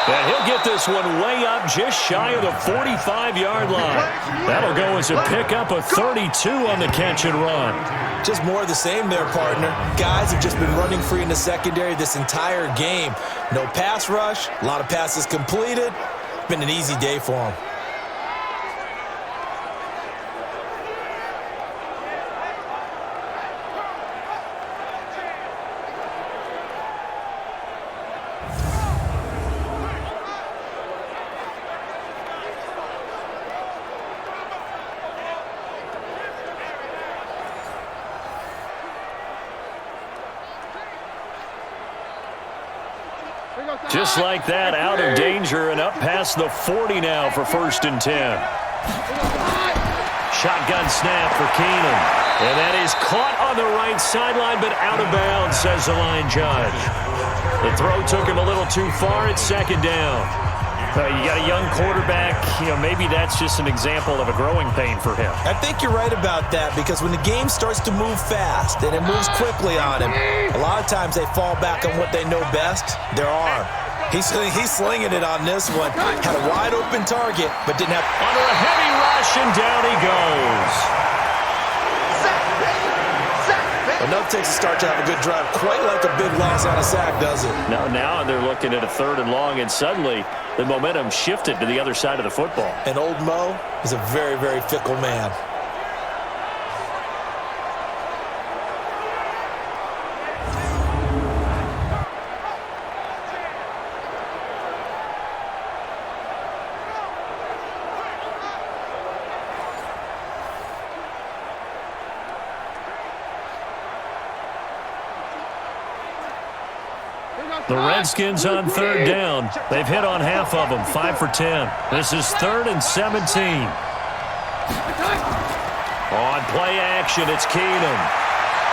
And he'll get this one way up just shy of the 45-yard line. That'll go as a pickup of 32 on the catch and run. Just more of the same there, partner. Guys have just been running free in the secondary this entire game. No pass rush, a lot of passes completed. Been an easy day for them. Just like that, out of danger and up past the 40 now for 1st and 10. Shotgun snap for Keenum. And that is caught on the right sideline, but out of bounds, says the line judge. The throw took him a little too far at second down. You got a young quarterback, maybe that's just an example of a growing pain for him. I think you're right about that, because when the game starts to move fast and it moves quickly on him, a lot of times they fall back on what they know best, their arm. He's slinging it on this one. Had a wide open target, but didn't have... Under a heavy rush, and down he goes. Enough takes a start to have a good drive. Quite like a big loss on a sack, does it? Now they're looking at a 3rd and long, and suddenly the momentum shifted to the other side of the football. And old Mo is a very, very fickle man. The Redskins on 3rd down. They've hit on half of them, 5 for 10. This is 3rd and 17. On play action, it's Keenum.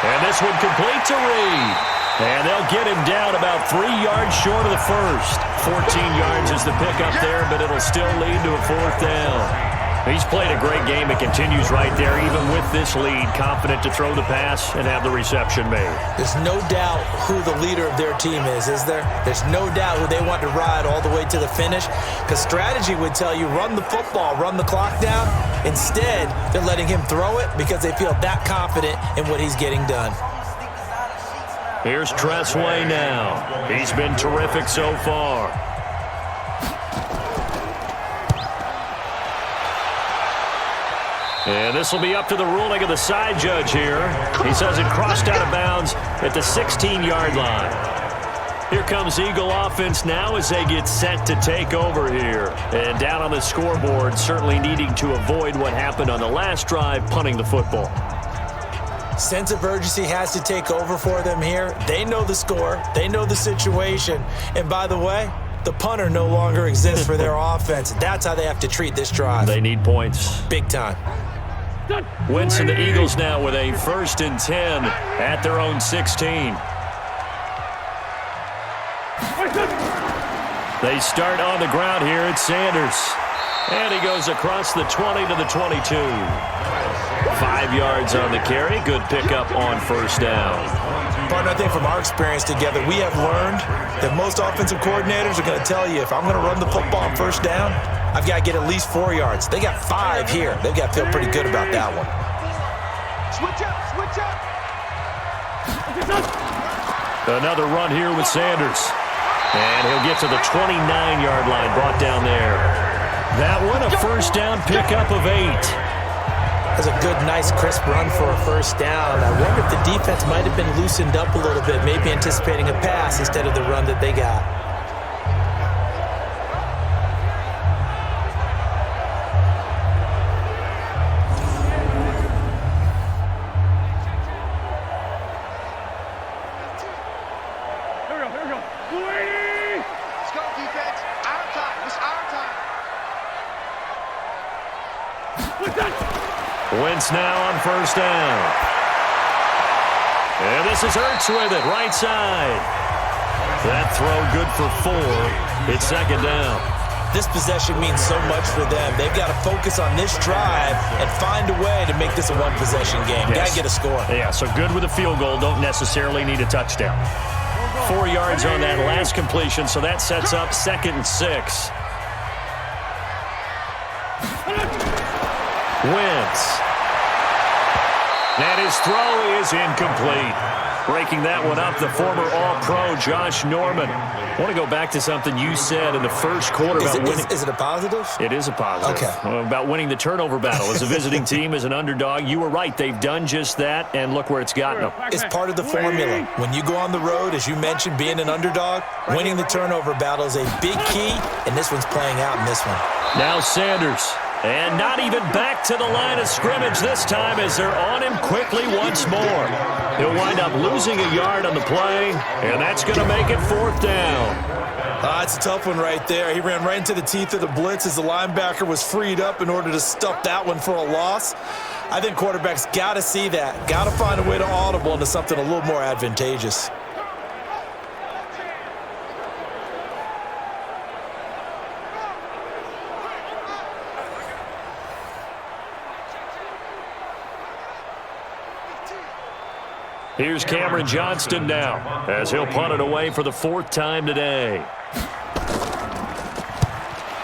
And this one complete to Reed. And they'll get him down about 3 yards short of the first. 14 yards is the pickup there, but it'll still lead to a 4th down. He's played a great game. It continues right there, even with this lead, confident to throw the pass and have the reception made. There's no doubt who the leader of their team is there? There's no doubt who they want to ride all the way to the finish, because strategy would tell you run the football, run the clock down. Instead, they're letting him throw it because they feel that confident in what he's getting done. Here's Tressway now. He's been terrific so far. And this will be up to the ruling of the side judge here. He says it crossed out of bounds at the 16-yard line. Here comes Eagle offense now as they get set to take over here. And down on the scoreboard, certainly needing to avoid what happened on the last drive, punting the football. Sense of urgency has to take over for them here. They know the score. They know the situation. And by the way, the punter no longer exists for their offense. That's how they have to treat this drive. They need points. Big time. Wentz and the Eagles now with a 1st and 10 at their own 16. They start on the ground here. It's Sanders. And he goes across the 20 to the 22. 5 yards on the carry. Good pickup on 1st down. Partner, I think from our experience together, we have learned that most offensive coordinators are going to tell you, if I'm going to run the football on 1st down, I've got to get at least 4 yards. They got 5 here. They've got to feel pretty good about that one. Switch up, switch up. Another run here with Sanders. And he'll get to the 29-yard line, brought down there. That one, a 1st down pickup of 8. That's a good, nice, crisp run for a 1st down. I wonder if the defense might have been loosened up a little bit, maybe anticipating a pass instead of the run that they got. Wentz now on first down. And this is Hurts with it, right side. That throw good for 4. It's second down. This possession means so much for them. They've got to focus on this drive and find a way to make this a one-possession game. Yes. Got to get a score. Yeah, so good with a field goal. Don't necessarily need a touchdown. 4 yards on that last completion, so that sets up 2nd and 6. Wentz. And his throw is incomplete. Breaking that one up, the former All-Pro Josh Norman. I want to go back to something you said in the first quarter about winning. Is it a positive? It is a positive. Okay. About winning the turnover battle. As a visiting team, as an underdog, you were right. They've done just that, and look where it's gotten them. It's part of the formula. When you go on the road, as you mentioned, being an underdog, winning the turnover battle is a big key, and this one's playing out in this one. Now Sanders. And not even back to the line of scrimmage this time as they're on him quickly once more. He'll wind up losing a yard on the play, and that's going to make it 4th down. It's a tough one right there. He ran right into the teeth of the blitz as the linebacker was freed up in order to stuff that one for a loss. I think quarterbacks got to see that. Got to find a way to audible into something a little more advantageous. Here's Cameron Johnston now as he'll punt it away for the 4th time today.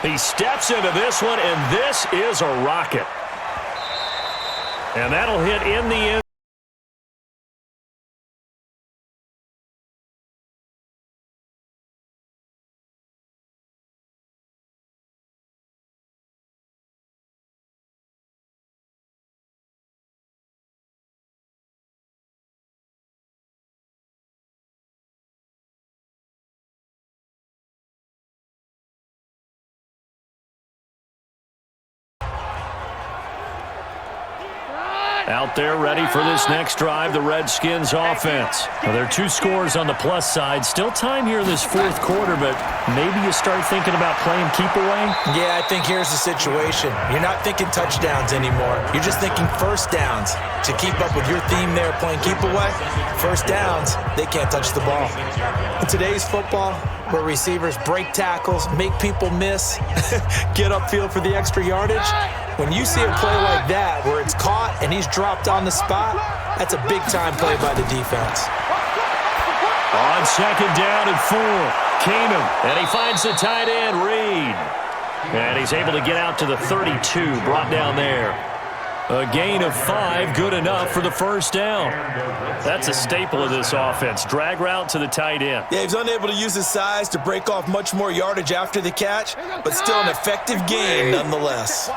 He steps into this one, and this is a rocket. And that'll hit in the end. Out there ready for this next drive, the Redskins offense. Now, there are 2 scores on the plus side. Still time here in this 4th quarter, but maybe you start thinking about playing keep away? Yeah, I think here's the situation. You're not thinking touchdowns anymore. You're just thinking first downs. To keep up with your theme there, playing keep away, first downs, they can't touch the ball. In today's football, where receivers break tackles, make people miss, get upfield for the extra yardage, when you see a play like that where it's caught and he's dropped on the spot, that's a big-time play by the defense. On 2nd down and 4, Keenum, and he finds the tight end, Reed. And he's able to get out to the 32, brought down there. A gain of 5, good enough for the first down. That's a staple of this offense. Drag route to the tight end. Yeah, he's unable to use his size to break off much more yardage after the catch, but still an effective gain nonetheless.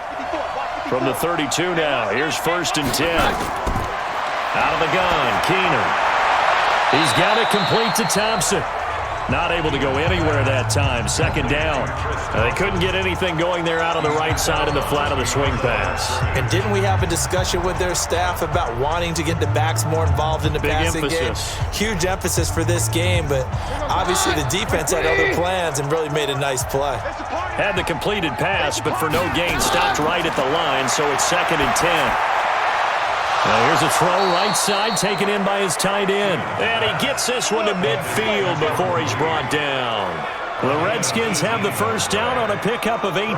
From the 32 now, here's 1st and 10. Out of the gun, Keenum. He's got it complete to Thompson. Not able to go anywhere that time. 2nd down. They couldn't get anything going there out on the right side of the flat of the swing pass. And didn't we have a discussion with their staff about wanting to get the backs more involved in the passing game? Huge emphasis for this game, but obviously the defense had other plans and really made a nice play. Had the completed pass, but for no gain, stopped right at the line, so it's 2nd and 10. Now here's a throw right side taken in by his tight end. And he gets this one to midfield before he's brought down. The Redskins have the first down on a pickup of 18.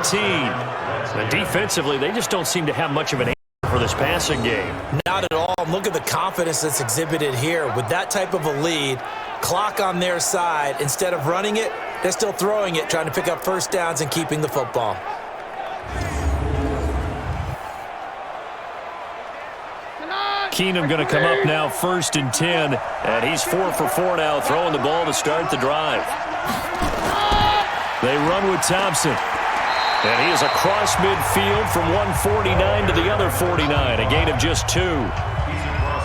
But defensively, they just don't seem to have much of an answer for this passing game. Not at all. Look at the confidence that's exhibited here. With that type of a lead, clock on their side, instead of running it, they're still throwing it, trying to pick up first downs and keeping the football. Keenum going to come up now 1st and 10, and he's 4 for 4 now, throwing the ball to start the drive. They run with Thompson, and he is across midfield from 149 to the other 49, a gain of just 2.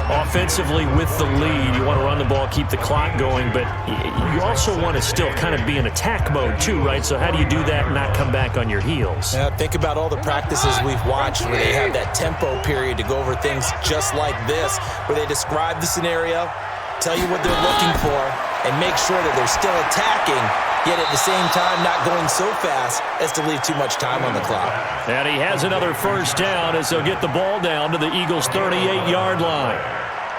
Offensively with the lead, you want to run the ball, keep the clock going, but you also want to still kind of be in attack mode too, right? So how do you do that and not come back on your heels? Yeah, think about all the practices we've watched where they have that tempo period to go over things just like this, where they describe the scenario, tell you what they're looking for, and make sure that they're still attacking yet at the same time not going so fast as to leave too much time on the clock. And he has another first down as they'll get the ball down to the Eagles' 38-yard line.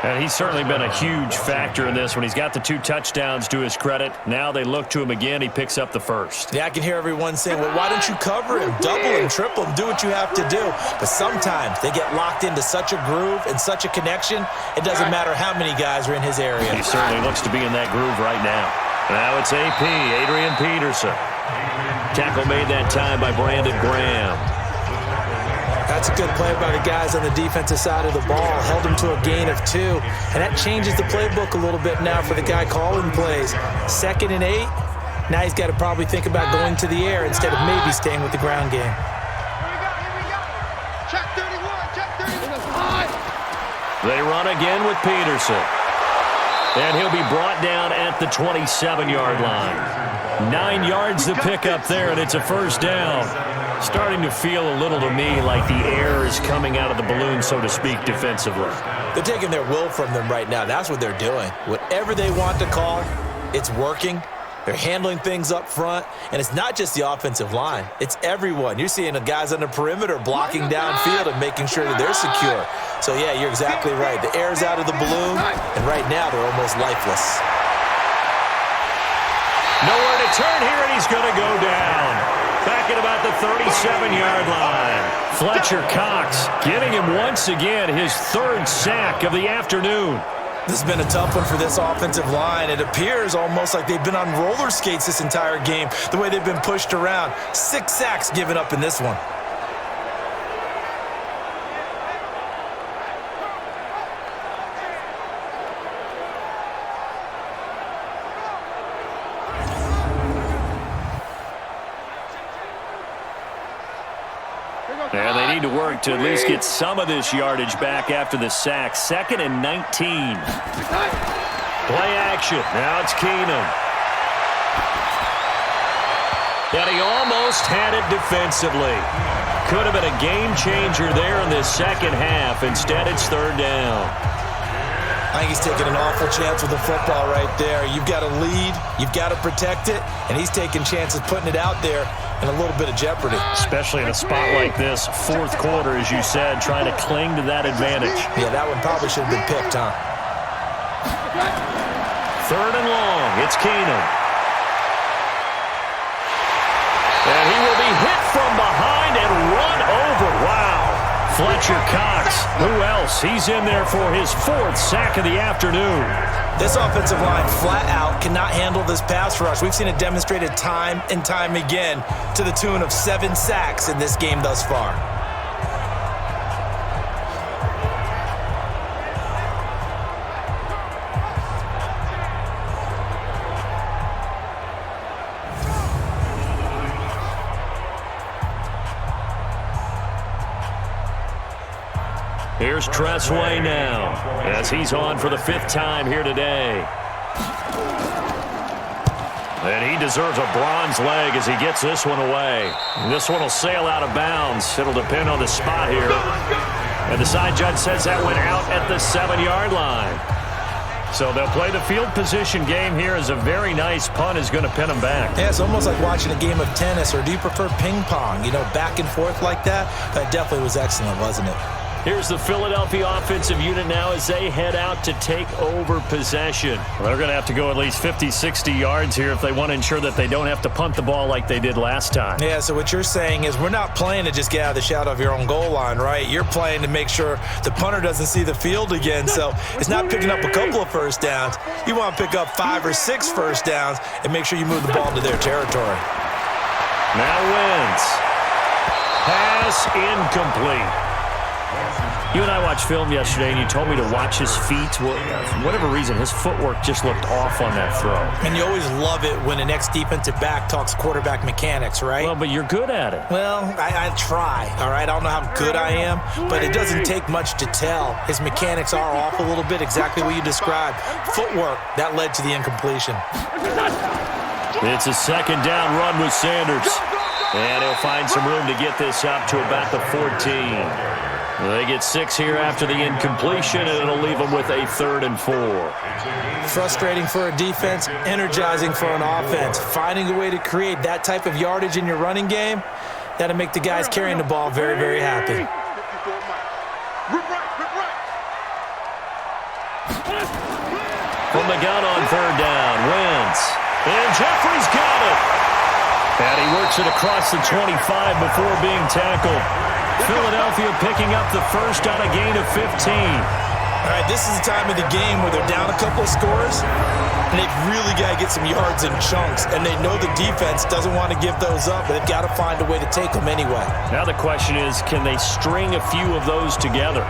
And he's certainly been a huge factor in this when he's got the 2 touchdowns to his credit. Now they look to him again. He picks up the first. Yeah, I can hear everyone saying, well, why don't you cover him, double him, triple him, do what you have to do. But sometimes they get locked into such a groove and such a connection, it doesn't matter how many guys are in his area. He certainly looks to be in that groove right now. Now it's AP, Adrian Peterson. Tackle made that time by Brandon Graham. That's a good play by the guys on the defensive side of the ball. Held him to a gain of 2. And that changes the playbook a little bit now for the guy calling plays. 2nd and 8. Now he's got to probably think about going to the air instead of maybe staying with the ground game. Here we go. Check 31, check 31. They run again with Peterson. And he'll be brought down at the 27-yard line. 9 yards to pick up there, and it's a first down. Starting to feel a little to me like the air is coming out of the balloon, so to speak, defensively. They're taking their will from them right now. That's what they're doing. Whatever they want to call, it's working. They're handling things up front, and it's not just the offensive line. It's everyone. You're seeing the guys on the perimeter blocking downfield and making sure that they're secure. So, yeah, you're exactly right. The air's out of the balloon, and right now they're almost lifeless. Nowhere to turn here, and he's going to go down. Back at about the 37-yard line. Fletcher Cox getting him once again his 3rd sack of the afternoon. This has been a tough one for this offensive line. It appears almost like they've been on roller skates this entire game, the way they've been pushed around. 6 sacks given up in this one. And they need to work to at least get some of this yardage back after the sack. 2nd and 19. Play action. Now it's Keenum. And he almost had it defensively. Could have been a game changer there in the second half. Instead, it's 3rd down. I think he's taking an awful chance with the football right there. You've got to lead. You've got to protect it. And he's taking chances putting it out there in a little bit of jeopardy. Especially in a spot like this, 4th quarter, as you said, trying to cling to that advantage. Yeah, that one probably should have been picked, huh? 3rd and long. It's Keenum. And he will be hit from behind and run over. Wow. Fletcher Cox. Who else? He's in there for his 4th sack of the afternoon. This offensive line flat out cannot handle this pass rush. We've seen it demonstrated time and time again to the tune of 7 sacks in this game thus far. Here's Tressway now, as he's on for the 5th time here today. And he deserves a bronze leg as he gets this one away. And this one will sail out of bounds. It'll depend on the spot here. And the side judge says that went out at the 7-yard line. So they'll play the field position game here as a very nice punt is going to pin them back. Yeah, it's almost like watching a game of tennis, or do you prefer ping pong? You know, back and forth like that? That definitely was excellent, wasn't it? Here's the Philadelphia offensive unit now as they head out to take over possession. Well, they're going to have to go at least 50, 60 yards here if they want to ensure that they don't have to punt the ball like they did last time. Yeah, so what you're saying is we're not playing to just get out of the shadow of your own goal line, right? You're playing to make sure the punter doesn't see the field again. So it's not picking up a couple of first downs. You want to pick up 5 or 6 first downs and make sure you move the ball into their territory. Now Wentz. Pass incomplete. You and I watched film yesterday, and you told me to watch his feet. Well, for whatever reason, his footwork just looked off on that throw. And you always love it when an ex-defensive back talks quarterback mechanics, right? Well, but you're good at it. Well, I try, all right? I don't know how good I am, but it doesn't take much to tell. His mechanics are off a little bit, exactly what you described. Footwork, that led to the incompletion. It's a 2nd down run with Sanders. And he'll find some room to get this up to about the 14. They get 6 here after the incompletion, and it'll leave them with a 3rd and 4. Frustrating for a defense, energizing for an offense. Finding a way to create that type of yardage in your running game, that'll make the guys carrying the ball very, very happy. From the gun on 3rd down, Wentz. And Jeffrey's got it. And he works it across the 25 before being tackled. Philadelphia picking up the first on a gain of 15. All right, this is the time of the game where they're down a couple of scores, and they've really got to get some yards in chunks, and they know the defense doesn't want to give those up, but they've got to find a way to take them anyway. Now the question is, can they string a few of those together?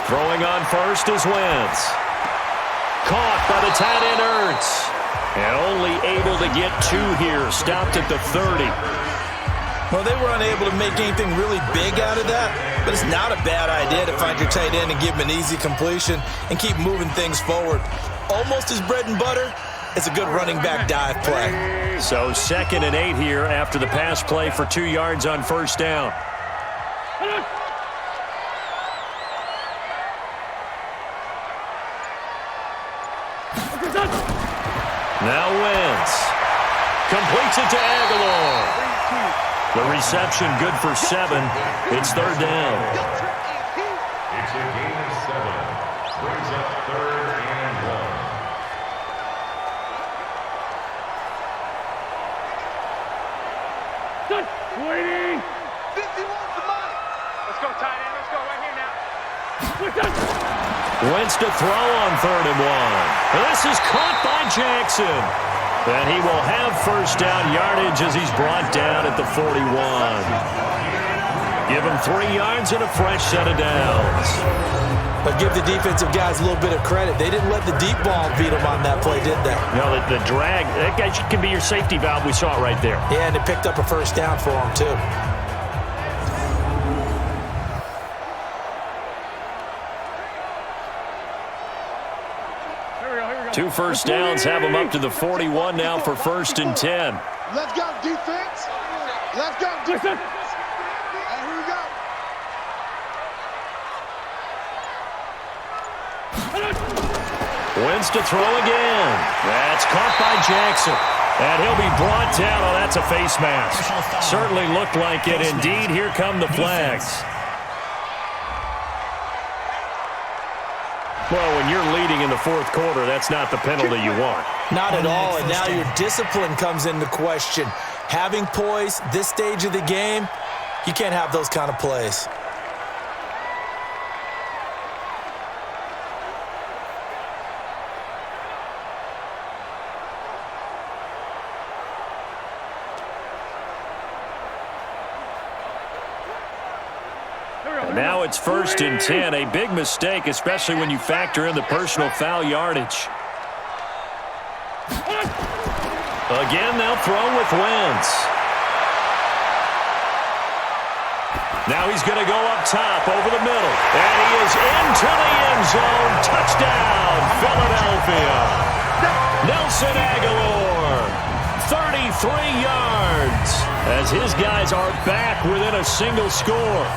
Throwing on first is Wentz. Caught by the tight end Ertz. And only able to get 2 here. Stopped at the 30. Well, they were unable to make anything really big out of that, but it's not a bad idea to find your tight end and give him an easy completion and keep moving things forward. Almost his bread and butter. It's a good running back dive play. So 2nd and 8 here after the pass play for 2 yards on 1st down. Now Wentz completes it to Aguilar. The reception good for 7. It's 3rd down. It's a gain of 7. Brings up 3rd and 1. Waiting. 51's the money. Let's go, tight end. Let's go right here now. Wentz to throw on 3rd and 1. This is caught by Jackson. And he will have 1st down yardage as he's brought down at the 41. Give him 3 yards and a fresh set of downs. But give the defensive guys a little bit of credit. They didn't let the deep ball beat them on that play, did they? No, the drag, that guy can be your safety valve. We saw it right there. Yeah, and they picked up a 1st down for him, too. Two 1st downs have him up to the 41 now for 1st and 10. Let's go, defense. Let's go, defense. And here we go. Wentz to throw again. That's caught by Jackson. And he'll be brought down. Oh, that's a face mask. Certainly looked like it. Indeed, here come the flags. Well, when you're leading in the 4th quarter, that's not the penalty you want. Not at all, and now your discipline comes into question. Having poise this stage of the game, you can't have those kind of plays. Now it's 1st and 10, a big mistake, especially when you factor in the personal foul yardage. Again, they'll throw with Wentz. Now he's going to go up top over the middle. And he is into the end zone. Touchdown, Philadelphia. Nelson Aguilar, 33 yards, as his guys are back within a single score.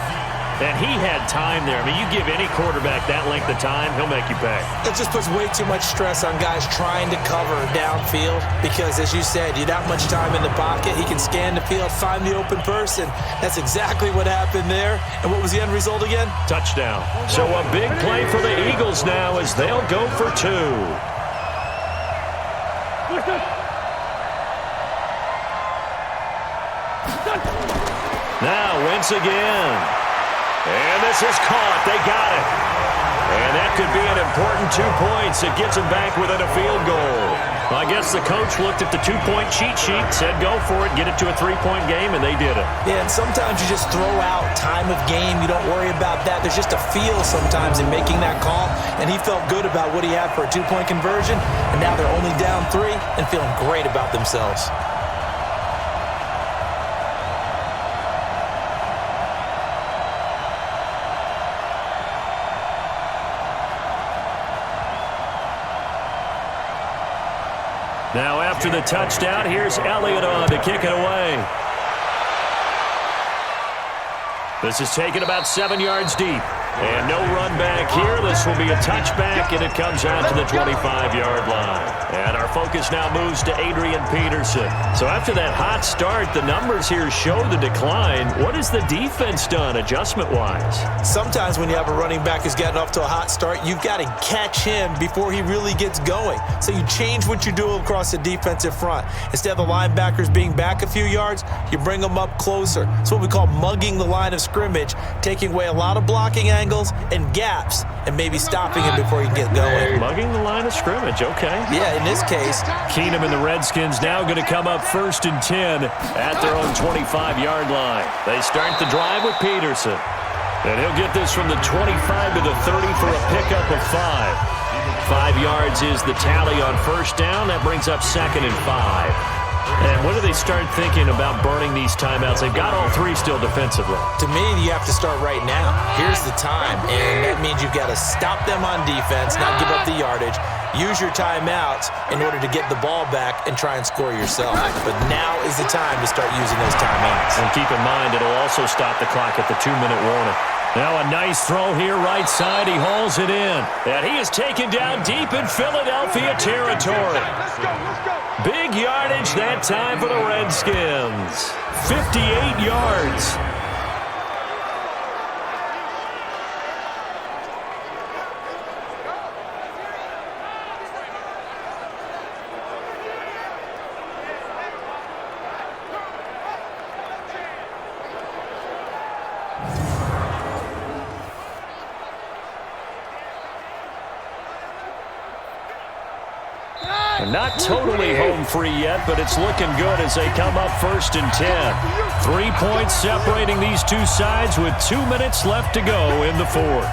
And he had time there. I mean, you give any quarterback that length of time, he'll make you pay. That just puts way too much stress on guys trying to cover downfield because, as you said, you have that much time in the pocket. He can scan the field, find the open person. That's exactly what happened there. And what was the end result again? Touchdown. So a big play for the Eagles now as they'll go for 2. Now Wentz again. And this is caught. They got it. And that could be an important 2 points. It gets them back within a field goal. I guess the coach looked at the 2-point cheat sheet, said go for it, get it to a 3-point game, and they did it. Yeah, and sometimes you just throw out time of game. You don't worry about that. There's just a feel sometimes in making that call, and he felt good about what he had for a 2-point conversion, and now they're only down 3 and feeling great about themselves. Now after the touchdown, here's Elliott on to kick it away. This is taken about 7 yards deep. And no run back here. This will be a touchback, and it comes out to the 25-yard line. And our focus now moves to Adrian Peterson. So after that hot start, the numbers here show the decline. What has the defense done adjustment-wise? Sometimes when you have a running back who's gotten off to a hot start, you've got to catch him before he really gets going. So you change what you do across the defensive front. Instead of the linebackers being back a few yards, you bring them up closer. It's what we call mugging the line of scrimmage, taking away a lot of blocking angles and gaps, and maybe stopping him before he can get going. Mugging the line of scrimmage, okay. Yeah, in this case. Keenum and the Redskins now going to come up 1st and 10 at their own 25-yard line. They start the drive with Peterson. And he'll get this from the 25 to the 30 for a pickup of 5. 5 yards is the tally on 1st down. That brings up 2nd and 5. And when do they start thinking about burning these timeouts? They've got all 3 still defensively. To me, you have to start right now. Here's the time, and that means you've got to stop them on defense, not give up the yardage, use your timeouts in order to get the ball back and try and score yourself. But now is the time to start using those timeouts. And keep in mind, it'll also stop the clock at the 2-minute warning. Now a nice throw here right side. He hauls it in. And he is taken down deep in Philadelphia territory. Let's go, let's go. Big yardage that time for the Redskins. 58 yards. Not totally home free yet, but it's looking good as they come up 1st and 10. 3 points separating these two sides with 2 minutes left to go in the 4th.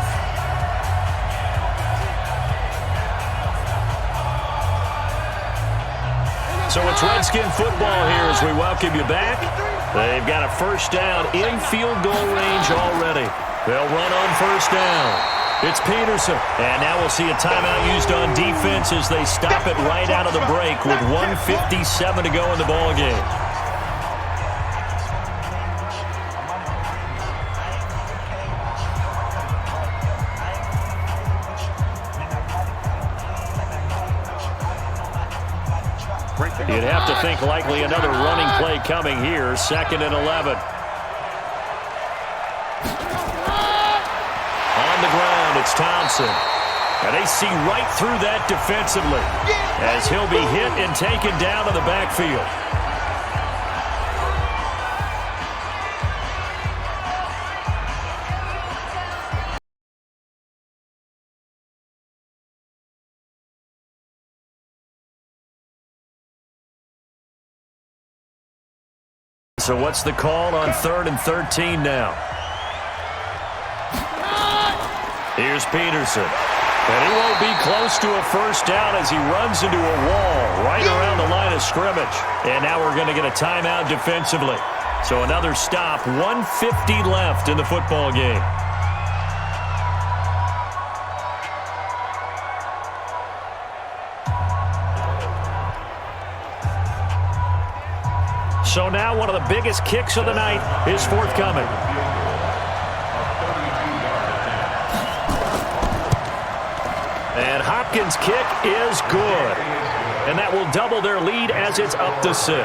So it's Redskin football here as we welcome you back. They've got a 1st down in field goal range already. They'll run on 1st down. It's Peterson. And now we'll see a timeout used on defense as they stop it right out of the break with 1:57 to go in the ball game. You'd have to think likely another running play coming here. 2nd and 11. It's Thompson. And they see right through that defensively as he'll be hit and taken down to the backfield. So what's the call on 3rd and 13 now? Here's Peterson. And he won't be close to a 1st down as he runs into a wall right around the line of scrimmage. And now we're going to get a timeout defensively. So another stop, 1:50 left in the football game. So now one of the biggest kicks of the night is forthcoming. And Hopkins' kick is good. And that will double their lead as it's up to 6.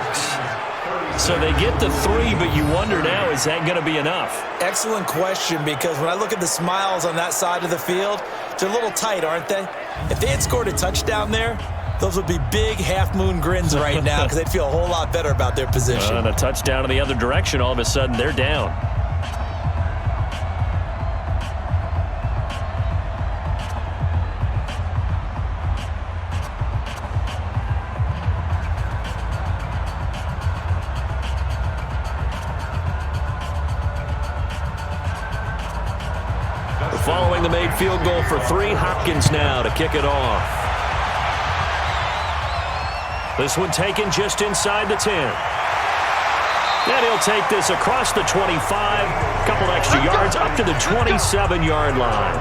So they get the 3, but you wonder now, is that going to be enough? Excellent question, because when I look at the smiles on that side of the field, they're a little tight, aren't they? If they had scored a touchdown there, those would be big half-moon grins right now because they'd feel a whole lot better about their position. And a touchdown in the other direction, all of a sudden they're down. Following the made field goal for 3, Hopkins now to kick it off. This one taken just inside the 10. And he'll take this across the 25, a couple extra yards up to the 27-yard line.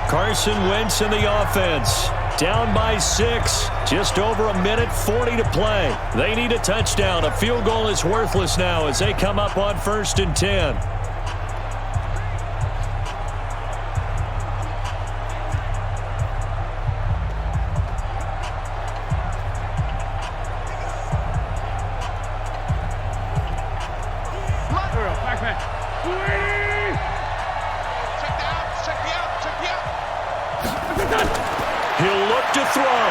Carson Wentz in the offense. down by 6. Just over a minute 40 to play. They need a touchdown. A field goal is worthless now as they come up on 1st and 10. He'll look to throw.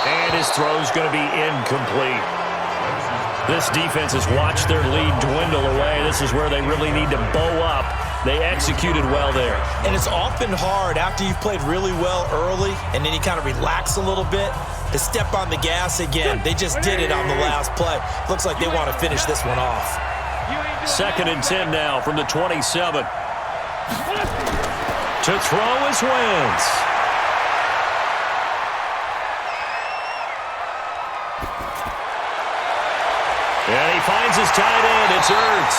And his throw's going to be incomplete. This defense has watched their lead dwindle away. This is where they really need to bow up. They executed well there. And it's often hard after you've played really well early and then you kind of relax a little bit to step on the gas again. They just did it on the last play. Looks like they want to finish this one off. 2nd and 10 now from the 27. To throw is Wentz. And he finds his tight end. It's Ertz.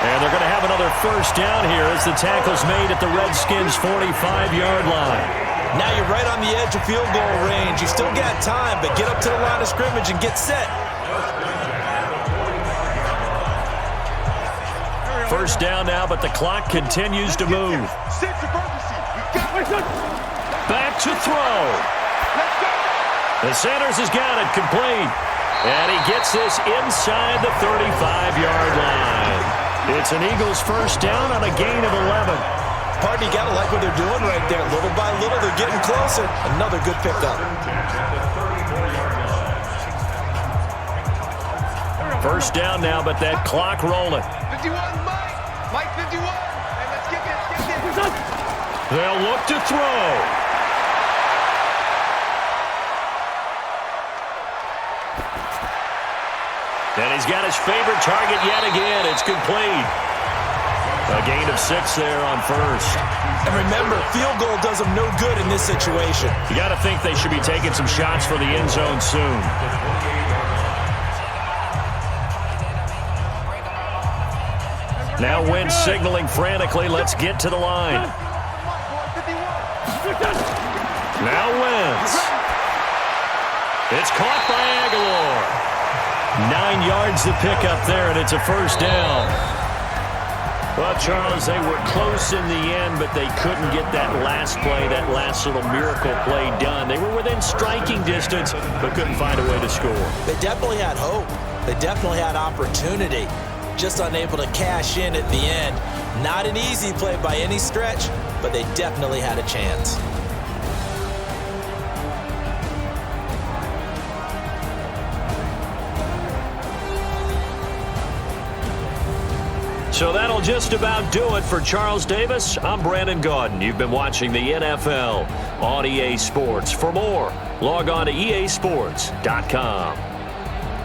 And they're going to have another 1st down here as the tackle's made at the Redskins' 45-yard line. Now you're right on the edge of field goal range. You still got time, but get up to the line of scrimmage and get set. 1st down now, but the clock continues to move. Back to throw. The Sanders has got it complete. And he gets this inside the 35-yard line. It's an Eagles 1st down on a gain of 11. Pardon, you got to like what they're doing right there. Little by little, they're getting closer. Another good pickup. 1st down now, but that clock rolling. 51, Mike 51. And let's get this. They'll look to throw. And he's got his favorite target yet again. It's complete. A gain of 6 there on 1st. And remember, field goal does them no good in this situation. You got to think they should be taking some shots for the end zone soon. Now Wentz signaling frantically. Let's get to the line. Now Wentz. It's caught by Aguilar. 9 yards to pick up there, and it's a 1st down. Well, Charles, they were close in the end, but they couldn't get that last play, that last little miracle play done. They were within striking distance, but couldn't find a way to score. They definitely had hope. They definitely had opportunity. Just unable to cash in at the end. Not an easy play by any stretch, but they definitely had a chance. So that'll just about do it for Charles Davis. I'm Brandon Gaudin. You've been watching the NFL on EA Sports. For more, log on to easports.com.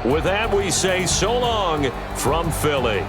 With that, we say so long from Philly.